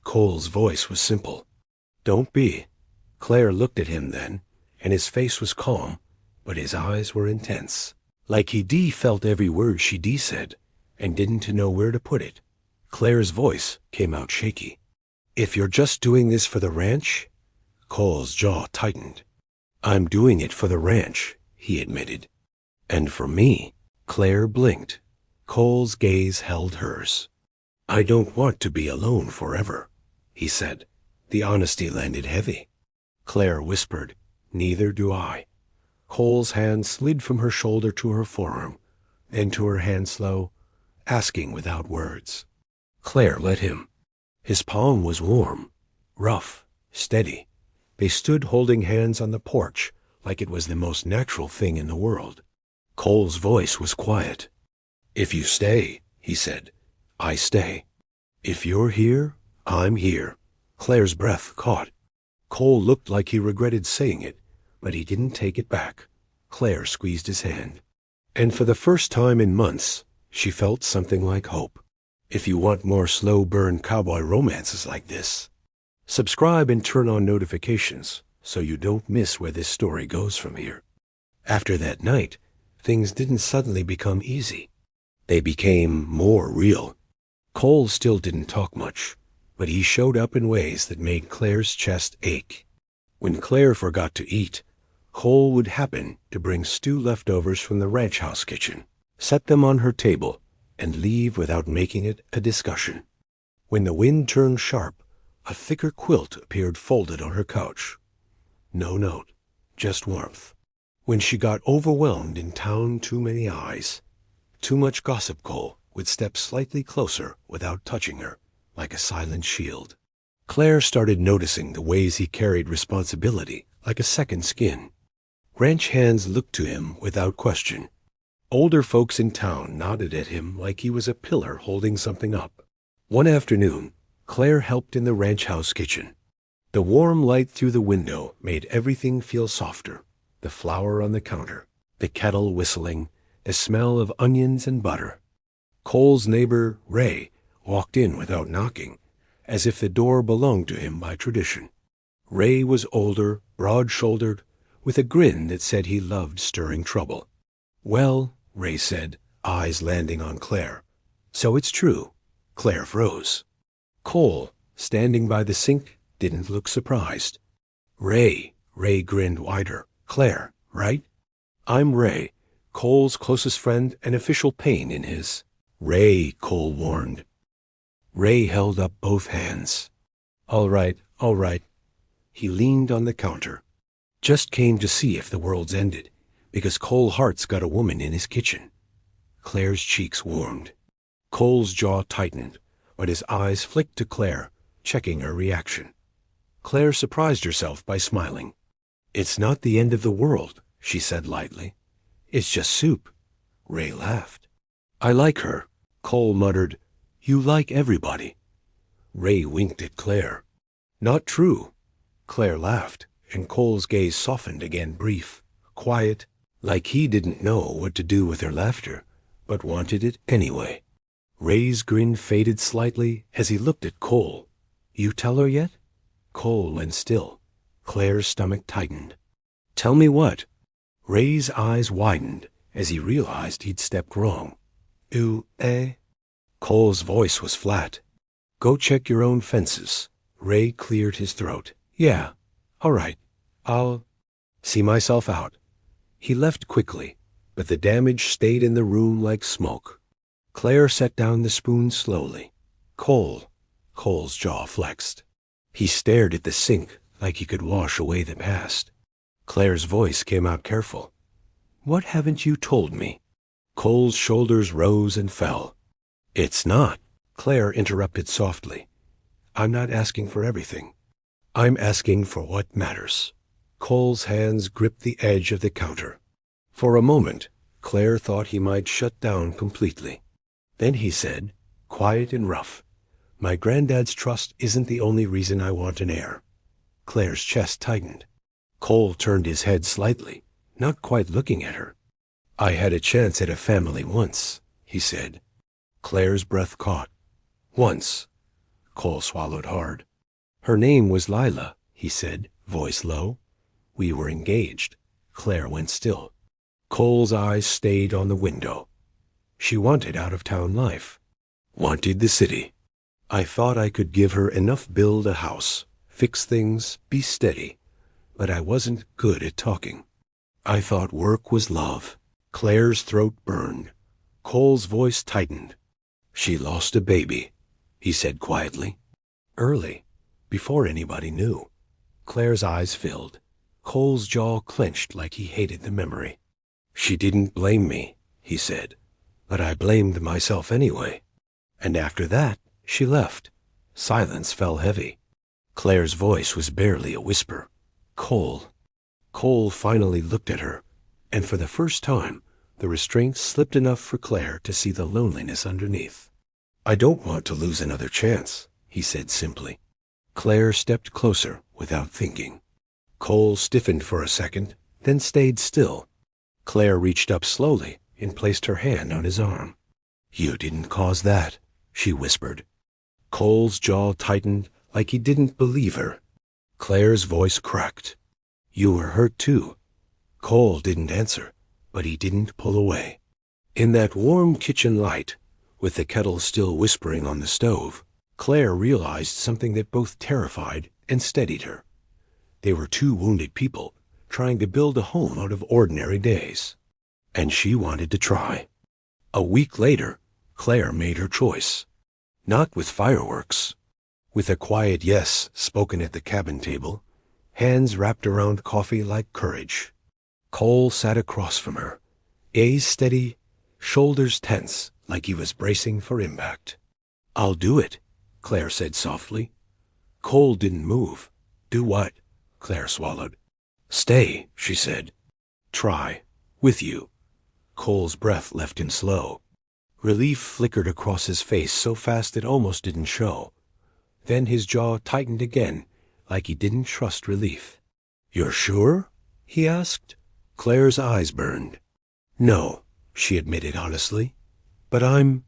Cole's voice was simple. "Don't be." Claire looked at him then, and his face was calm, but his eyes were intense. Like he felt every word she said, and didn't know where to put it. Claire's voice came out shaky. "If you're just doing this for the ranch?" Cole's jaw tightened. "I'm doing it for the ranch," he admitted. "And for me." Claire blinked. Cole's gaze held hers. "I don't want to be alone forever," he said. The honesty landed heavy. Claire whispered, "Neither do I." Cole's hand slid from her shoulder to her forearm, then to her hand slow, asking without words. Claire let him. His palm was warm, rough, steady. They stood holding hands on the porch like it was the most natural thing in the world. Cole's voice was quiet. "If you stay," he said, "I stay. If you're here, I'm here." Claire's breath caught. Cole looked like he regretted saying it, but he didn't take it back. Claire squeezed his hand. And for the first time in months, she felt something like hope. If you want more slow-burn cowboy romances like this, subscribe and turn on notifications so you don't miss where this story goes from here. After that night, things didn't suddenly become easy. They became more real. Cole still didn't talk much, but he showed up in ways that made Claire's chest ache. When Claire forgot to eat, Cole would happen to bring stew leftovers from the ranch house kitchen, set them on her table, and leave without making it a discussion. When the wind turned sharp, a thicker quilt appeared folded on her couch. No note, just warmth. When she got overwhelmed in town, too many eyes, too much gossip, Cole would step slightly closer without touching her, like a silent shield. Claire started noticing the ways he carried responsibility like a second skin. Ranch hands looked to him without question. Older folks in town nodded at him like he was a pillar holding something up. One afternoon, Claire helped in the ranch house kitchen. The warm light through the window made everything feel softer. The flour on the counter, the kettle whistling, the smell of onions and butter. Cole's neighbor, Ray, walked in without knocking, as if the door belonged to him by tradition. Ray was older, broad-shouldered, with a grin that said he loved stirring trouble. "Well," Ray said, eyes landing on Claire. "So it's true." Claire froze. Cole, standing by the sink, didn't look surprised. "Ray," Ray grinned wider. "Claire, right?" "I'm Ray, Cole's closest friend and official pain in his." "Ray," Cole warned. Ray held up both hands. All right. He leaned on the counter. "Just came to see if the world's ended, because Cole Hart's got a woman in his kitchen." Claire's cheeks warmed. Cole's jaw tightened, but his eyes flicked to Claire, checking her reaction. Claire surprised herself by smiling. "It's not the end of the world," she said lightly. "It's just soup." Ray laughed. "I like her." Cole muttered, "You like everybody." Ray winked at Claire. "Not true." Claire laughed, and Cole's gaze softened again, brief, quiet, like he didn't know what to do with her laughter, but wanted it anyway. Ray's grin faded slightly as he looked at Cole. "You tell her yet?" Cole went still. Claire's stomach tightened. "Tell me what?" Ray's eyes widened as he realized he'd stepped wrong. Eh?" Cole's voice was flat. "Go check your own fences." Ray cleared his throat. "Yeah, all right. I'll see myself out." He left quickly, but the damage stayed in the room like smoke. Claire set down the spoon slowly. Cole's jaw flexed. He stared at the sink like he could wash away the past. Claire's voice came out careful. "What haven't you told me?" Cole's shoulders rose and fell. "It's not," Claire interrupted softly. "I'm not asking for everything. I'm asking for what matters." Cole's hands gripped the edge of the counter. For a moment, Claire thought he might shut down completely. Then he said, quiet and rough, "My granddad's trust isn't the only reason I want an heir." Claire's chest tightened. Cole turned his head slightly, not quite looking at her. "I had a chance at a family once," he said. Claire's breath caught. "Once." Cole swallowed hard. "Her name was Lila," he said, voice low. "We were engaged." Claire went still. Cole's eyes stayed on the window. She wanted out-of-town life. Wanted the city. "I thought I could give her enough, build a house, fix things, be steady, but I wasn't good at talking. I thought work was love." Claire's throat burned. Cole's voice tightened. "She lost a baby," he said quietly. "Early, before anybody knew." Claire's eyes filled. Cole's jaw clenched like he hated the memory. "She didn't blame me," he said, "but I blamed myself anyway. And after that, she left." Silence fell heavy. Claire's voice was barely a whisper. "Cole." Cole finally looked at her, and for the first time, the restraint slipped enough for Claire to see the loneliness underneath. "I don't want to lose another chance," he said simply. Claire stepped closer without thinking. Cole stiffened for a second, then stayed still. Claire reached up slowly and placed her hand on his arm. "You didn't cause that," she whispered. Cole's jaw tightened like he didn't believe her. Claire's voice cracked. "You were hurt too." Cole didn't answer, but he didn't pull away. In that warm kitchen light, with the kettle still whispering on the stove, Claire realized something that both terrified and steadied her. They were two wounded people trying to build a home out of ordinary days. And she wanted to try. A week later, Claire made her choice. Not with fireworks. With a quiet yes spoken at the cabin table, hands wrapped around coffee like courage. Cole sat across from her, gaze steady, shoulders tense like he was bracing for impact. "I'll do it," Claire said softly. Cole didn't move. "Do what?" Claire swallowed. "Stay," she said. "Try. With you." Cole's breath left him slow. Relief flickered across his face so fast it almost didn't show. Then his jaw tightened again, like he didn't trust relief. "You're sure?" he asked. Claire's eyes burned. "No," she admitted honestly. "But I'm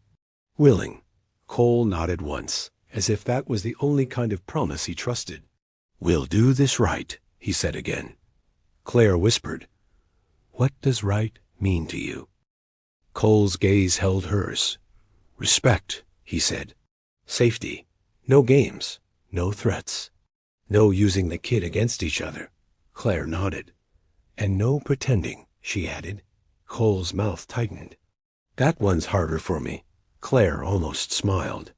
willing." Cole nodded once, as if that was the only kind of promise he trusted. "We'll do this right," he said again. Claire whispered, "What does right mean to you?" Cole's gaze held hers. "Respect," he said. "Safety. No games. No threats. No using the kid against each other." Claire nodded. "And no pretending," she added. Cole's mouth tightened. "That one's harder for me." Claire almost smiled.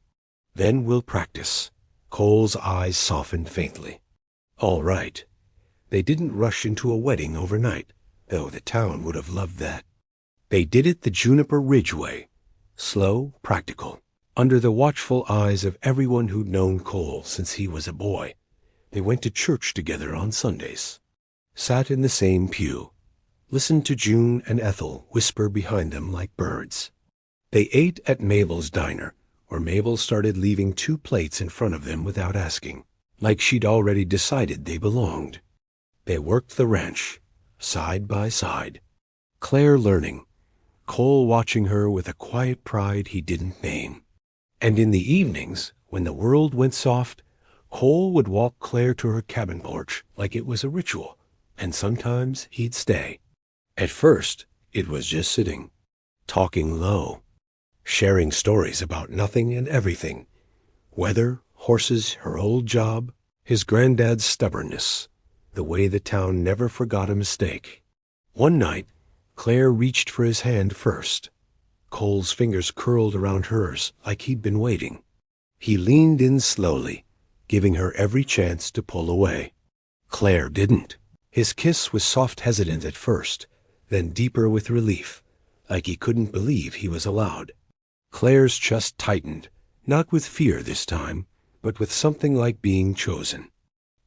"Then we'll practice." Cole's eyes softened faintly. "All right." They didn't rush into a wedding overnight, though the town would have loved that. They did it the Juniper Ridge way, slow, practical, under the watchful eyes of everyone who'd known Cole since he was a boy. They went to church together on Sundays, sat in the same pew, listened to June and Ethel whisper behind them like birds. They ate at Mabel's diner, where Mabel started leaving 2 plates in front of them without asking, like she'd already decided they belonged. They worked the ranch, side by side, Claire learning, Cole watching her with a quiet pride he didn't name. And in the evenings, when the world went soft, Cole would walk Claire to her cabin porch like it was a ritual, and sometimes he'd stay. At first, it was just sitting, talking low, sharing stories about nothing and everything. Weather, horses, her old job, his granddad's stubbornness, the way the town never forgot a mistake. One night, Claire reached for his hand first. Cole's fingers curled around hers like he'd been waiting. He leaned in slowly, giving her every chance to pull away. Claire didn't. His kiss was soft hesitant at first, then deeper with relief, like he couldn't believe he was allowed. Claire's chest tightened, not with fear this time, but with something like being chosen.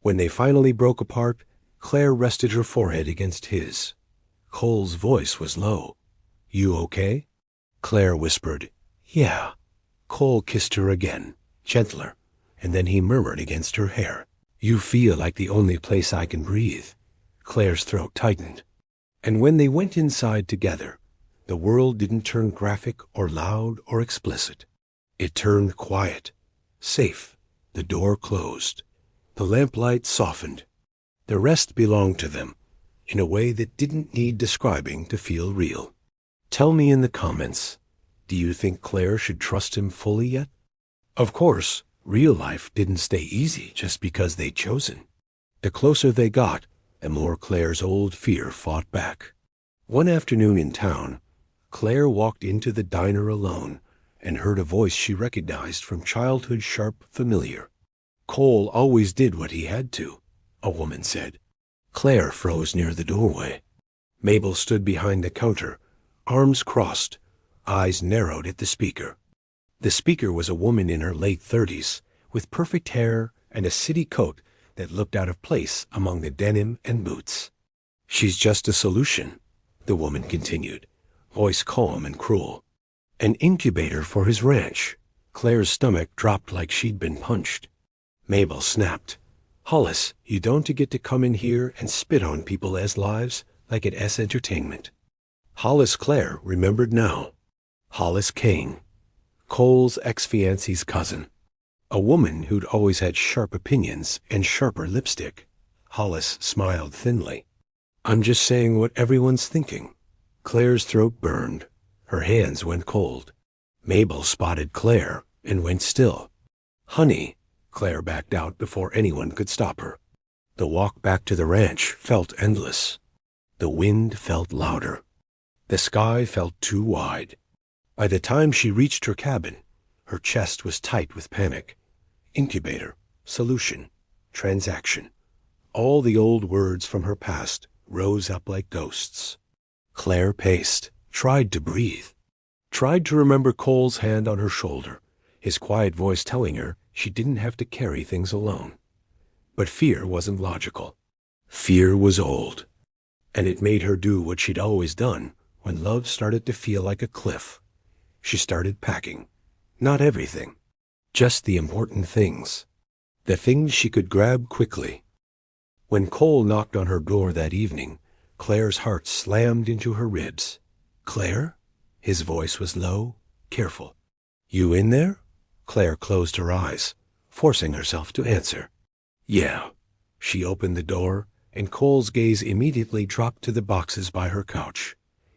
When they finally broke apart, Claire rested her forehead against his. Cole's voice was low. "You okay?" Claire whispered, "Yeah." Cole kissed her again, gentler, and then he murmured against her hair, "You feel like the only place I can breathe." Claire's throat tightened. And when they went inside together, the world didn't turn graphic or loud or explicit. It turned quiet, safe. The door closed. The lamplight softened. The rest belonged to them, in a way that didn't need describing to feel real. Tell me in the comments, do you think Claire should trust him fully yet? Of course, real life didn't stay easy just because they'd chosen. The closer they got, the more Claire's old fear fought back. One afternoon in town, Claire walked into the diner alone and heard a voice she recognized from childhood's sharp familiar. "Cole always did what he had to," a woman said. Claire froze near the doorway. Mabel stood behind the counter, arms crossed, eyes narrowed at the speaker. The speaker was a woman in her late 30s, with perfect hair and a city coat that looked out of place among the denim and boots. "She's just a solution," the woman continued, voice calm and cruel. "An incubator for his ranch." Claire's stomach dropped like she'd been punched. Mabel snapped, "Hollis, you don't get to come in here and spit on people as lives like at S Entertainment." Hollis Claire remembered now. Hollis Kane, Cole's ex-fiancee's cousin. A woman who'd always had sharp opinions and sharper lipstick. Hollis smiled thinly. I'm just saying what everyone's thinking. Claire's throat burned. Her hands went cold. Mabel spotted Claire and went still. Honey, Claire backed out before anyone could stop her. The walk back to the ranch felt endless. The wind felt louder. The sky felt too wide. By the time she reached her cabin, her chest was tight with panic. Incubator, solution, transaction. All the old words from her past rose up like ghosts. Claire paced, tried to breathe, tried to remember Cole's hand on her shoulder, his quiet voice telling her she didn't have to carry things alone. But fear wasn't logical. Fear was old, and it made her do what she'd always done when love started to feel like a cliff. She started packing. Not everything, just the important things. The things she could grab quickly. When Cole knocked on her door that evening, Claire's heart slammed into her ribs. Claire? His voice was low, careful. You in there? Claire closed her eyes, forcing herself to answer. Yeah. She opened the door, and Cole's gaze immediately dropped to the boxes by her couch.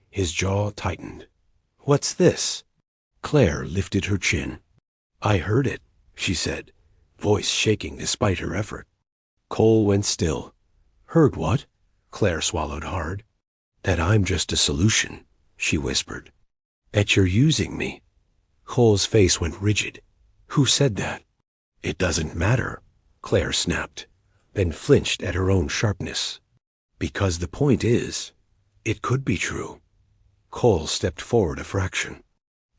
His jaw tightened. What's this? Claire lifted her chin. I heard it, she said, voice shaking despite her effort. Cole went still. Heard what? Claire swallowed hard. That I'm just a solution, she whispered. That you're using me. Cole's face went rigid. Who said that? It doesn't matter, Claire snapped, then flinched at her own sharpness. Because the point is, it could be true. Cole stepped forward a fraction.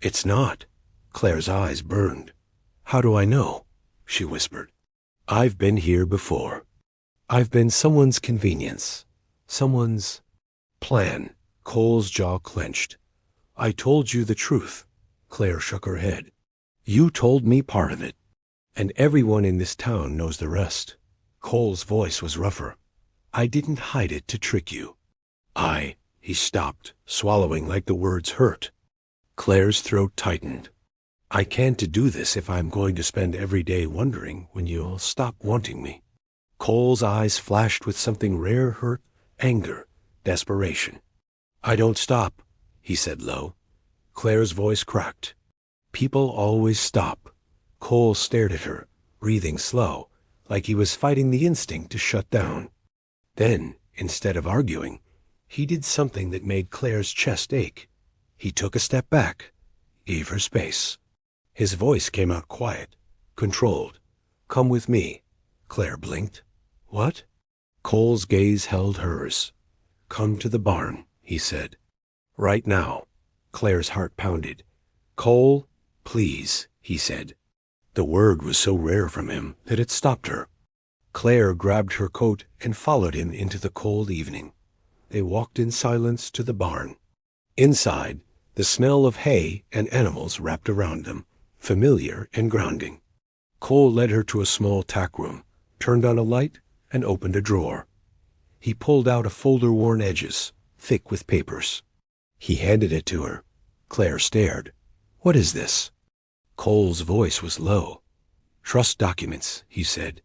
It's not. Claire's eyes burned. How do I know? She whispered. I've been here before. I've been someone's convenience, someone's plan. Cole's jaw clenched. I told you the truth. Claire shook her head. You told me part of it, and everyone in this town knows the rest. Cole's voice was rougher. I didn't hide it to trick you. He stopped, swallowing like the words hurt. Claire's throat tightened. I can't do this if I'm going to spend every day wondering when you'll stop wanting me. Cole's eyes flashed with something rare hurt, anger, desperation. I don't stop, he said low. Claire's voice cracked. People always stop. Cole stared at her, breathing slow, like he was fighting the instinct to shut down. Then, instead of arguing, he did something that made Claire's chest ache. He took a step back, gave her space. His voice came out quiet, controlled. Come with me. Claire blinked. What? Cole's gaze held hers. Come to the barn, he said. Right now. Claire's heart pounded. Cole, please, he said. The word was so rare from him that it stopped her. Claire grabbed her coat and followed him into the cold evening. They walked in silence to the barn. Inside, the smell of hay and animals wrapped around them, familiar and grounding. Cole led her to a small tack room, turned on a light, and opened a drawer. He pulled out a folder worn edges, thick with papers. He handed it to her. Claire stared. What is this? Cole's voice was low. Trust documents, he said.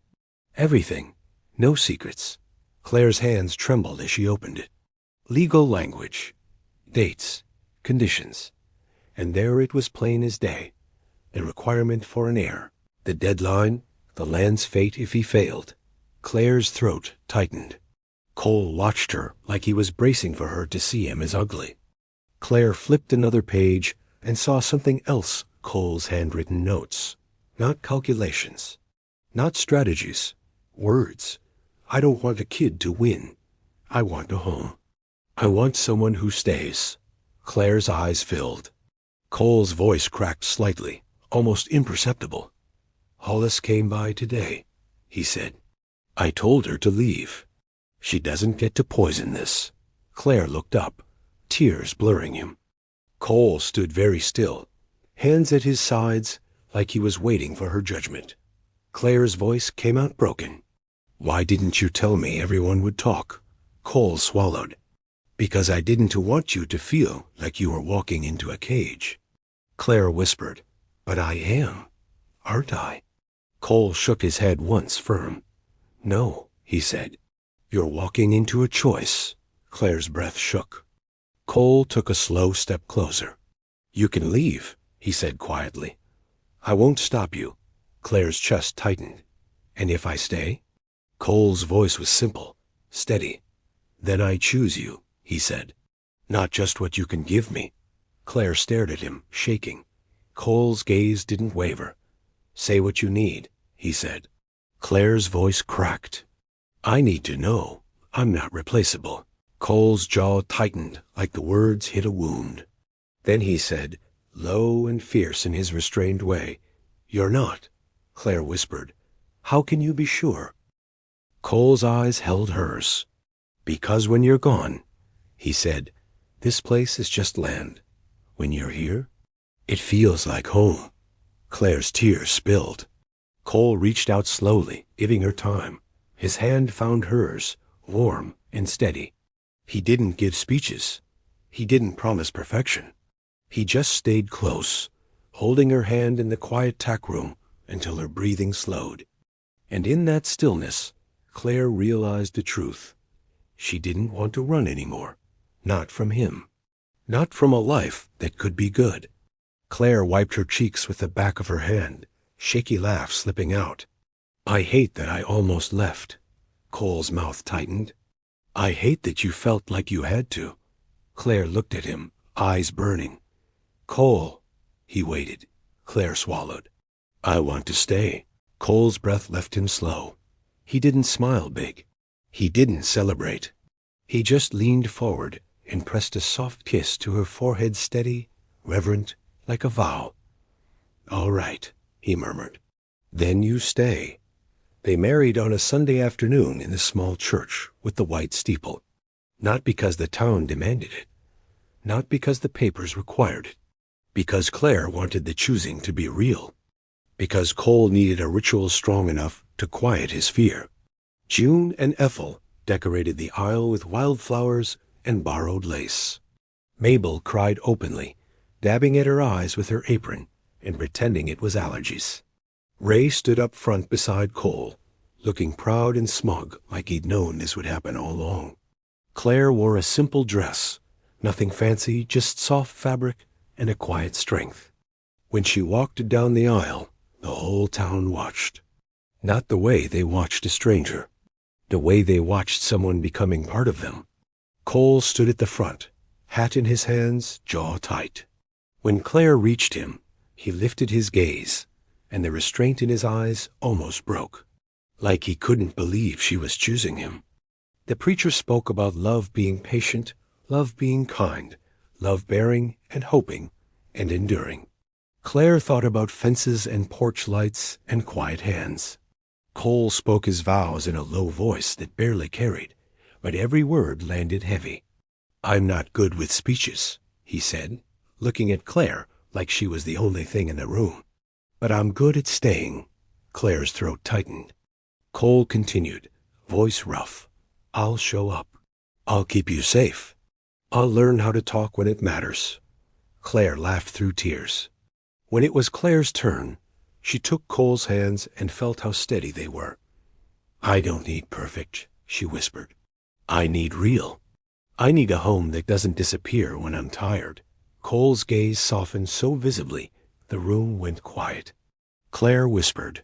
Everything. No secrets. Claire's hands trembled as she opened it. Legal language. Dates. Conditions. And there it was plain as day. The requirement for an heir. The deadline. The land's fate if he failed. Claire's throat tightened. Cole watched her like he was bracing for her to see him as ugly. Claire flipped another page and saw something else. Cole's handwritten notes. Not calculations. Not strategies. Words. I don't want a kid to win. I want a home. I want someone who stays. Claire's eyes filled. Cole's voice cracked slightly, almost imperceptible. Hollis came by today, he said. I told her to leave. She doesn't get to poison this. Claire looked up, tears blurring him. Cole stood very still, hands at his sides, like he was waiting for her judgment. Claire's voice came out broken. Why didn't you tell me everyone would talk? Cole swallowed. Because I didn't want you to feel like you were walking into a cage. Claire whispered. But I am, aren't I? Cole shook his head once firm. No, he said. You're walking into a choice. Claire's breath shook. Cole took a slow step closer. You can leave, he said quietly. I won't stop you. Claire's chest tightened. And if I stay? Cole's voice was simple, steady. Then I choose you, he said. Not just what you can give me. Claire stared at him, shaking. Cole's gaze didn't waver. Say what you need, he said. Claire's voice cracked. I need to know. I'm not replaceable. Cole's jaw tightened like the words hit a wound. Then he said, low and fierce in his restrained way, You're not, Claire whispered. How can you be sure? Cole's eyes held hers. Because when you're gone, he said, this place is just land. When you're here, it feels like home. Claire's tears spilled. Cole reached out slowly, giving her time. His hand found hers, warm and steady. He didn't give speeches. He didn't promise perfection. He just stayed close, holding her hand in the quiet tack room until her breathing slowed. And in that stillness, Claire realized the truth. She didn't want to run anymore. Not from him. Not from a life that could be good. Claire wiped her cheeks with the back of her hand, shaky laugh slipping out. I hate that I almost left. Cole's mouth tightened. I hate that you felt like you had to. Claire looked at him, eyes burning. Cole. He waited. Claire swallowed. I want to stay. Cole's breath left him slow. He didn't smile big. He didn't celebrate. He just leaned forward and pressed a soft kiss to her forehead, steady, reverent, like a vow. All right, he murmured. Then you stay. They married on a Sunday afternoon in the small church with the white steeple. Not because the town demanded it. Not because the papers required it. Because Claire wanted the choosing to be real. Because Cole needed a ritual strong enough to quiet his fear. June and Ethel decorated the aisle with wildflowers and borrowed lace. Mabel cried openly, dabbing at her eyes with her apron and pretending it was allergies. Ray stood up front beside Cole, looking proud and smug like he'd known this would happen all along. Claire wore a simple dress, nothing fancy, just soft fabric and a quiet strength. When she walked down the aisle, the whole town watched. Not the way they watched a stranger. The way they watched someone becoming part of them. Cole stood at the front, hat in his hands, jaw tight. When Claire reached him, he lifted his gaze, and the restraint in his eyes almost broke, like he couldn't believe she was choosing him. The preacher spoke about love being patient, love being kind, love bearing and hoping and enduring. Claire thought about fences and porch lights and quiet hands. Cole spoke his vows in a low voice that barely carried, but every word landed heavy. I'm not good with speeches, he said, looking at Claire like she was the only thing in the room. But I'm good at staying. Claire's throat tightened. Cole continued, voice rough. I'll show up. I'll keep you safe. I'll learn how to talk when it matters. Claire laughed through tears. When it was Claire's turn, she took Cole's hands and felt how steady they were. I don't need perfect, she whispered. I need real. I need a home that doesn't disappear when I'm tired. Cole's gaze softened so visibly, the room went quiet. Claire whispered,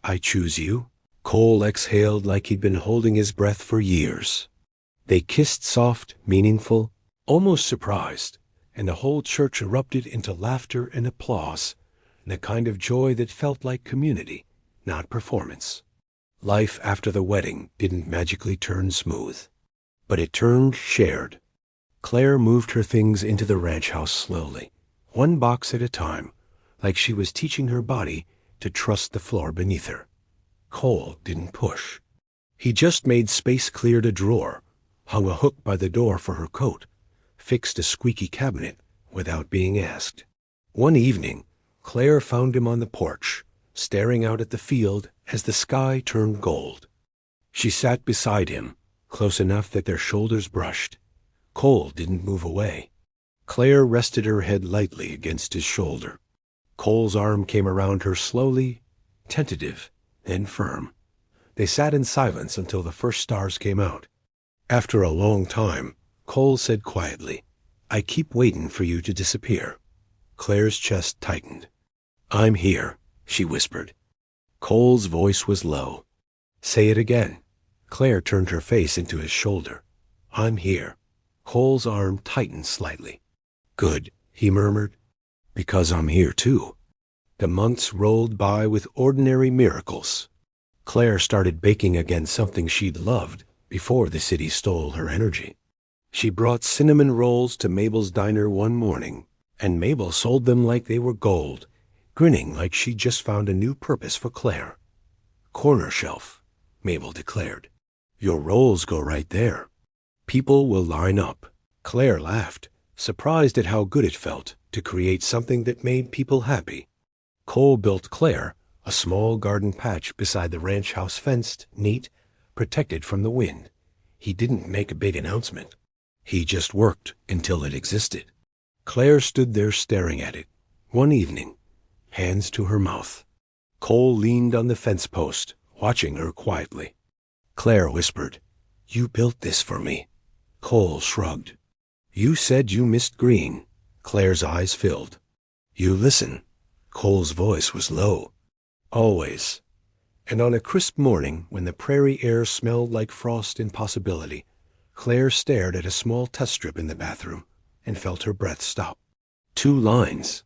I choose you. Cole exhaled like he'd been holding his breath for years. They kissed soft, meaningful, almost surprised, and the whole church erupted into laughter and applause, and a kind of joy that felt like community, not performance. Life after the wedding didn't magically turn smooth, but it turned shared. Claire moved her things into the ranch house slowly, one box at a time, like she was teaching her body to trust the floor beneath her. Cole didn't push. He just made space, cleared a drawer, hung a hook by the door for her coat, fixed a squeaky cabinet without being asked. One evening, Claire found him on the porch, staring out at the field as the sky turned gold. She sat beside him, close enough that their shoulders brushed. Cole didn't move away. Claire rested her head lightly against his shoulder. Cole's arm came around her slowly, tentative, then firm. They sat in silence until the first stars came out. After a long time, Cole said quietly, "I keep waiting for you to disappear." Claire's chest tightened. "I'm here," she whispered. Cole's voice was low. "Say it again." Claire turned her face into his shoulder. "I'm here." Cole's arm tightened slightly. "Good," he murmured. "Because I'm here too." The months rolled by with ordinary miracles. Claire started baking again, something she'd loved before the city stole her energy. She brought cinnamon rolls to Mabel's diner one morning, and Mabel sold them like they were gold, grinning like she'd just found a new purpose for Claire. "Corner shelf," Mabel declared. "Your rolls go right there. People will line up." Claire laughed, surprised at how good it felt to create something that made people happy. Cole built Claire a small garden patch beside the ranch house, fenced, neat, protected from the wind. He didn't make a big announcement. He just worked until it existed. Claire stood there staring at it. One evening, hands to her mouth. Cole leaned on the fence post, watching her quietly. Claire whispered, "You built this for me." Cole shrugged. "You said you missed green." Claire's eyes filled. "You listen." Cole's voice was low. "Always." And on a crisp morning, when the prairie air smelled like frost and possibility, Claire stared at a small test strip in the bathroom and felt her breath stop. 2 lines.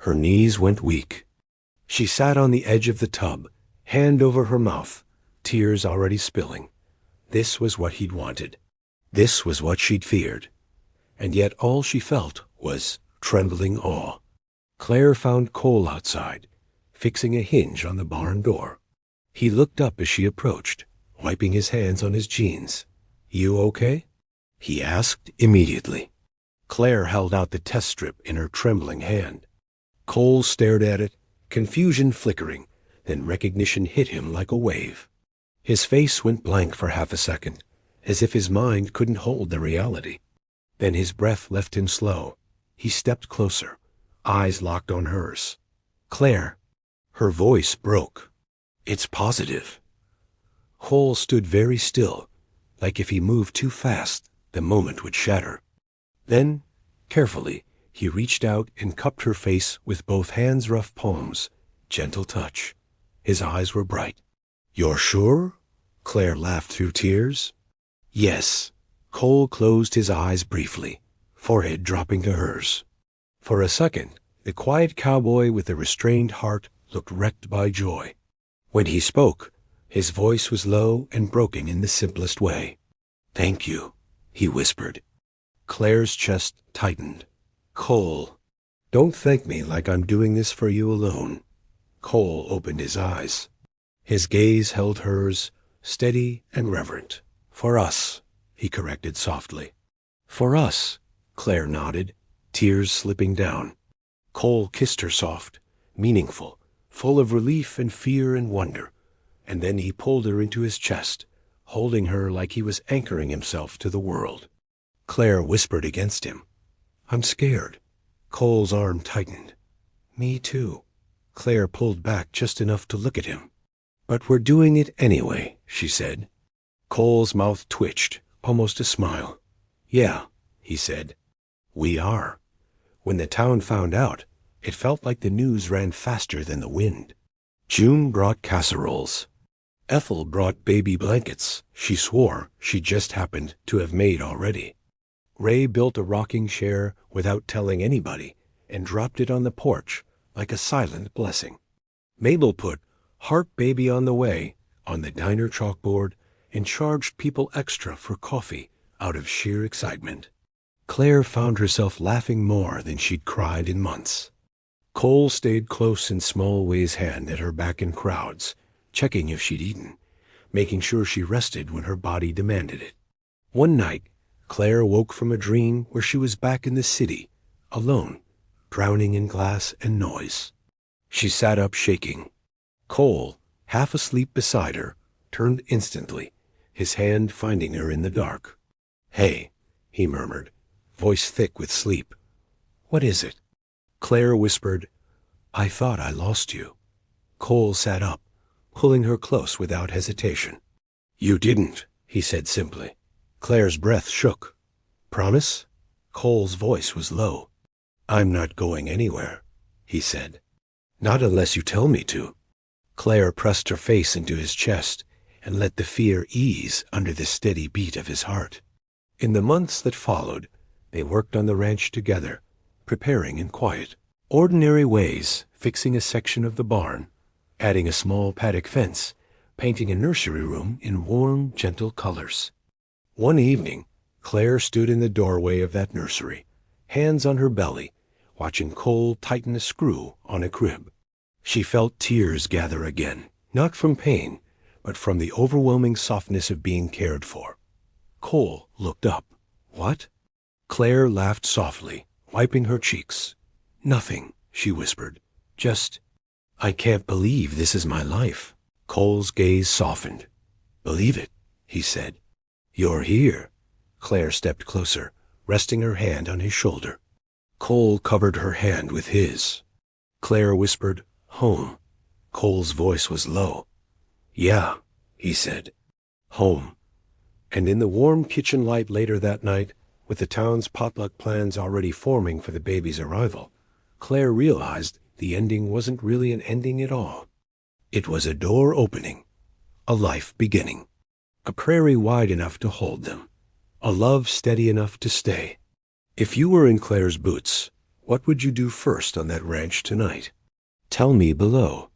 Her knees went weak. She sat on the edge of the tub, hand over her mouth, tears already spilling. This was what he'd wanted. This was what she'd feared. And yet all she felt was trembling awe. Claire found Cole outside, fixing a hinge on the barn door. He looked up as she approached, wiping his hands on his jeans. "You okay?" he asked immediately. Claire held out the test strip in her trembling hand. Cole stared at it, confusion flickering, then recognition hit him like a wave. His face went blank for half a second, as if his mind couldn't hold the reality. Then his breath left him slow. He stepped closer, eyes locked on hers. "Claire." Her voice broke. "It's positive." Cole stood very still, like if he moved too fast, the moment would shatter. Then, carefully, he reached out and cupped her face with both hands' rough palms, gentle touch. His eyes were bright. "You're sure?" Claire laughed through tears. "Yes." Cole closed his eyes briefly, forehead dropping to hers. For a second, the quiet cowboy with the restrained heart looked wrecked by joy. When he spoke, his voice was low and broken in the simplest way. "Thank you," he whispered. Claire's chest tightened. "Cole, don't thank me like I'm doing this for you alone." Cole opened his eyes. His gaze held hers, steady and reverent. "For us," he corrected softly. "For us," Claire nodded, tears slipping down. Cole kissed her soft, meaningful, full of relief and fear and wonder, and then he pulled her into his chest, holding her like he was anchoring himself to the world. Claire whispered against him, "I'm scared." Cole's arm tightened. "Me too." Claire pulled back just enough to look at him. "But we're doing it anyway," she said. Cole's mouth twitched, almost a smile. "Yeah," he said. "We are." When the town found out, it felt like the news ran faster than the wind. June brought casseroles. Ethel brought baby blankets she swore she just happened to have made already. Ray built a rocking chair without telling anybody and dropped it on the porch like a silent blessing. Mabel put "Heart Baby on the Way" on the diner chalkboard and charged people extra for coffee out of sheer excitement. Claire found herself laughing more than she'd cried in months. Cole stayed close in small Way's hand at her back in crowds, checking if she'd eaten, making sure she rested when her body demanded it. One night, Claire woke from a dream where she was back in the city, alone, drowning in glass and noise. She sat up shaking. Cole, half asleep beside her, turned instantly, his hand finding her in the dark. "Hey," he murmured, voice thick with sleep. "What is it?" Claire whispered, I thought I lost you. Cole sat up, pulling her close without hesitation. You didn't, he said simply. Claire's breath shook. Promise? Cole's voice was low. I'm not going anywhere, he said. Not unless you tell me to. Claire pressed her face into his chest and let the fear ease under the steady beat of his heart. In the months that followed, they worked on the ranch together, preparing in quiet, ordinary ways, fixing a section of the barn, adding a small paddock fence, painting a nursery room in warm, gentle colors. One evening, Claire stood in the doorway of that nursery, hands on her belly, watching Cole tighten a screw on a crib. She felt tears gather again, not from pain, but from the overwhelming softness of being cared for. Cole looked up. What? Claire laughed softly, wiping her cheeks. Nothing, she whispered. Just, I can't believe this is my life. Cole's gaze softened. Believe it, he said. You're here. Claire stepped closer, resting her hand on his shoulder. Cole covered her hand with his. Claire whispered, home. Cole's voice was low. Yeah, he said. Home. And in the warm kitchen light later that night, with the town's potluck plans already forming for the baby's arrival, Claire realized the ending wasn't really an ending at all. It was a door opening, a life beginning, a prairie wide enough to hold them, a love steady enough to stay. If you were in Claire's boots, what would you do first on that ranch tonight? Tell me below.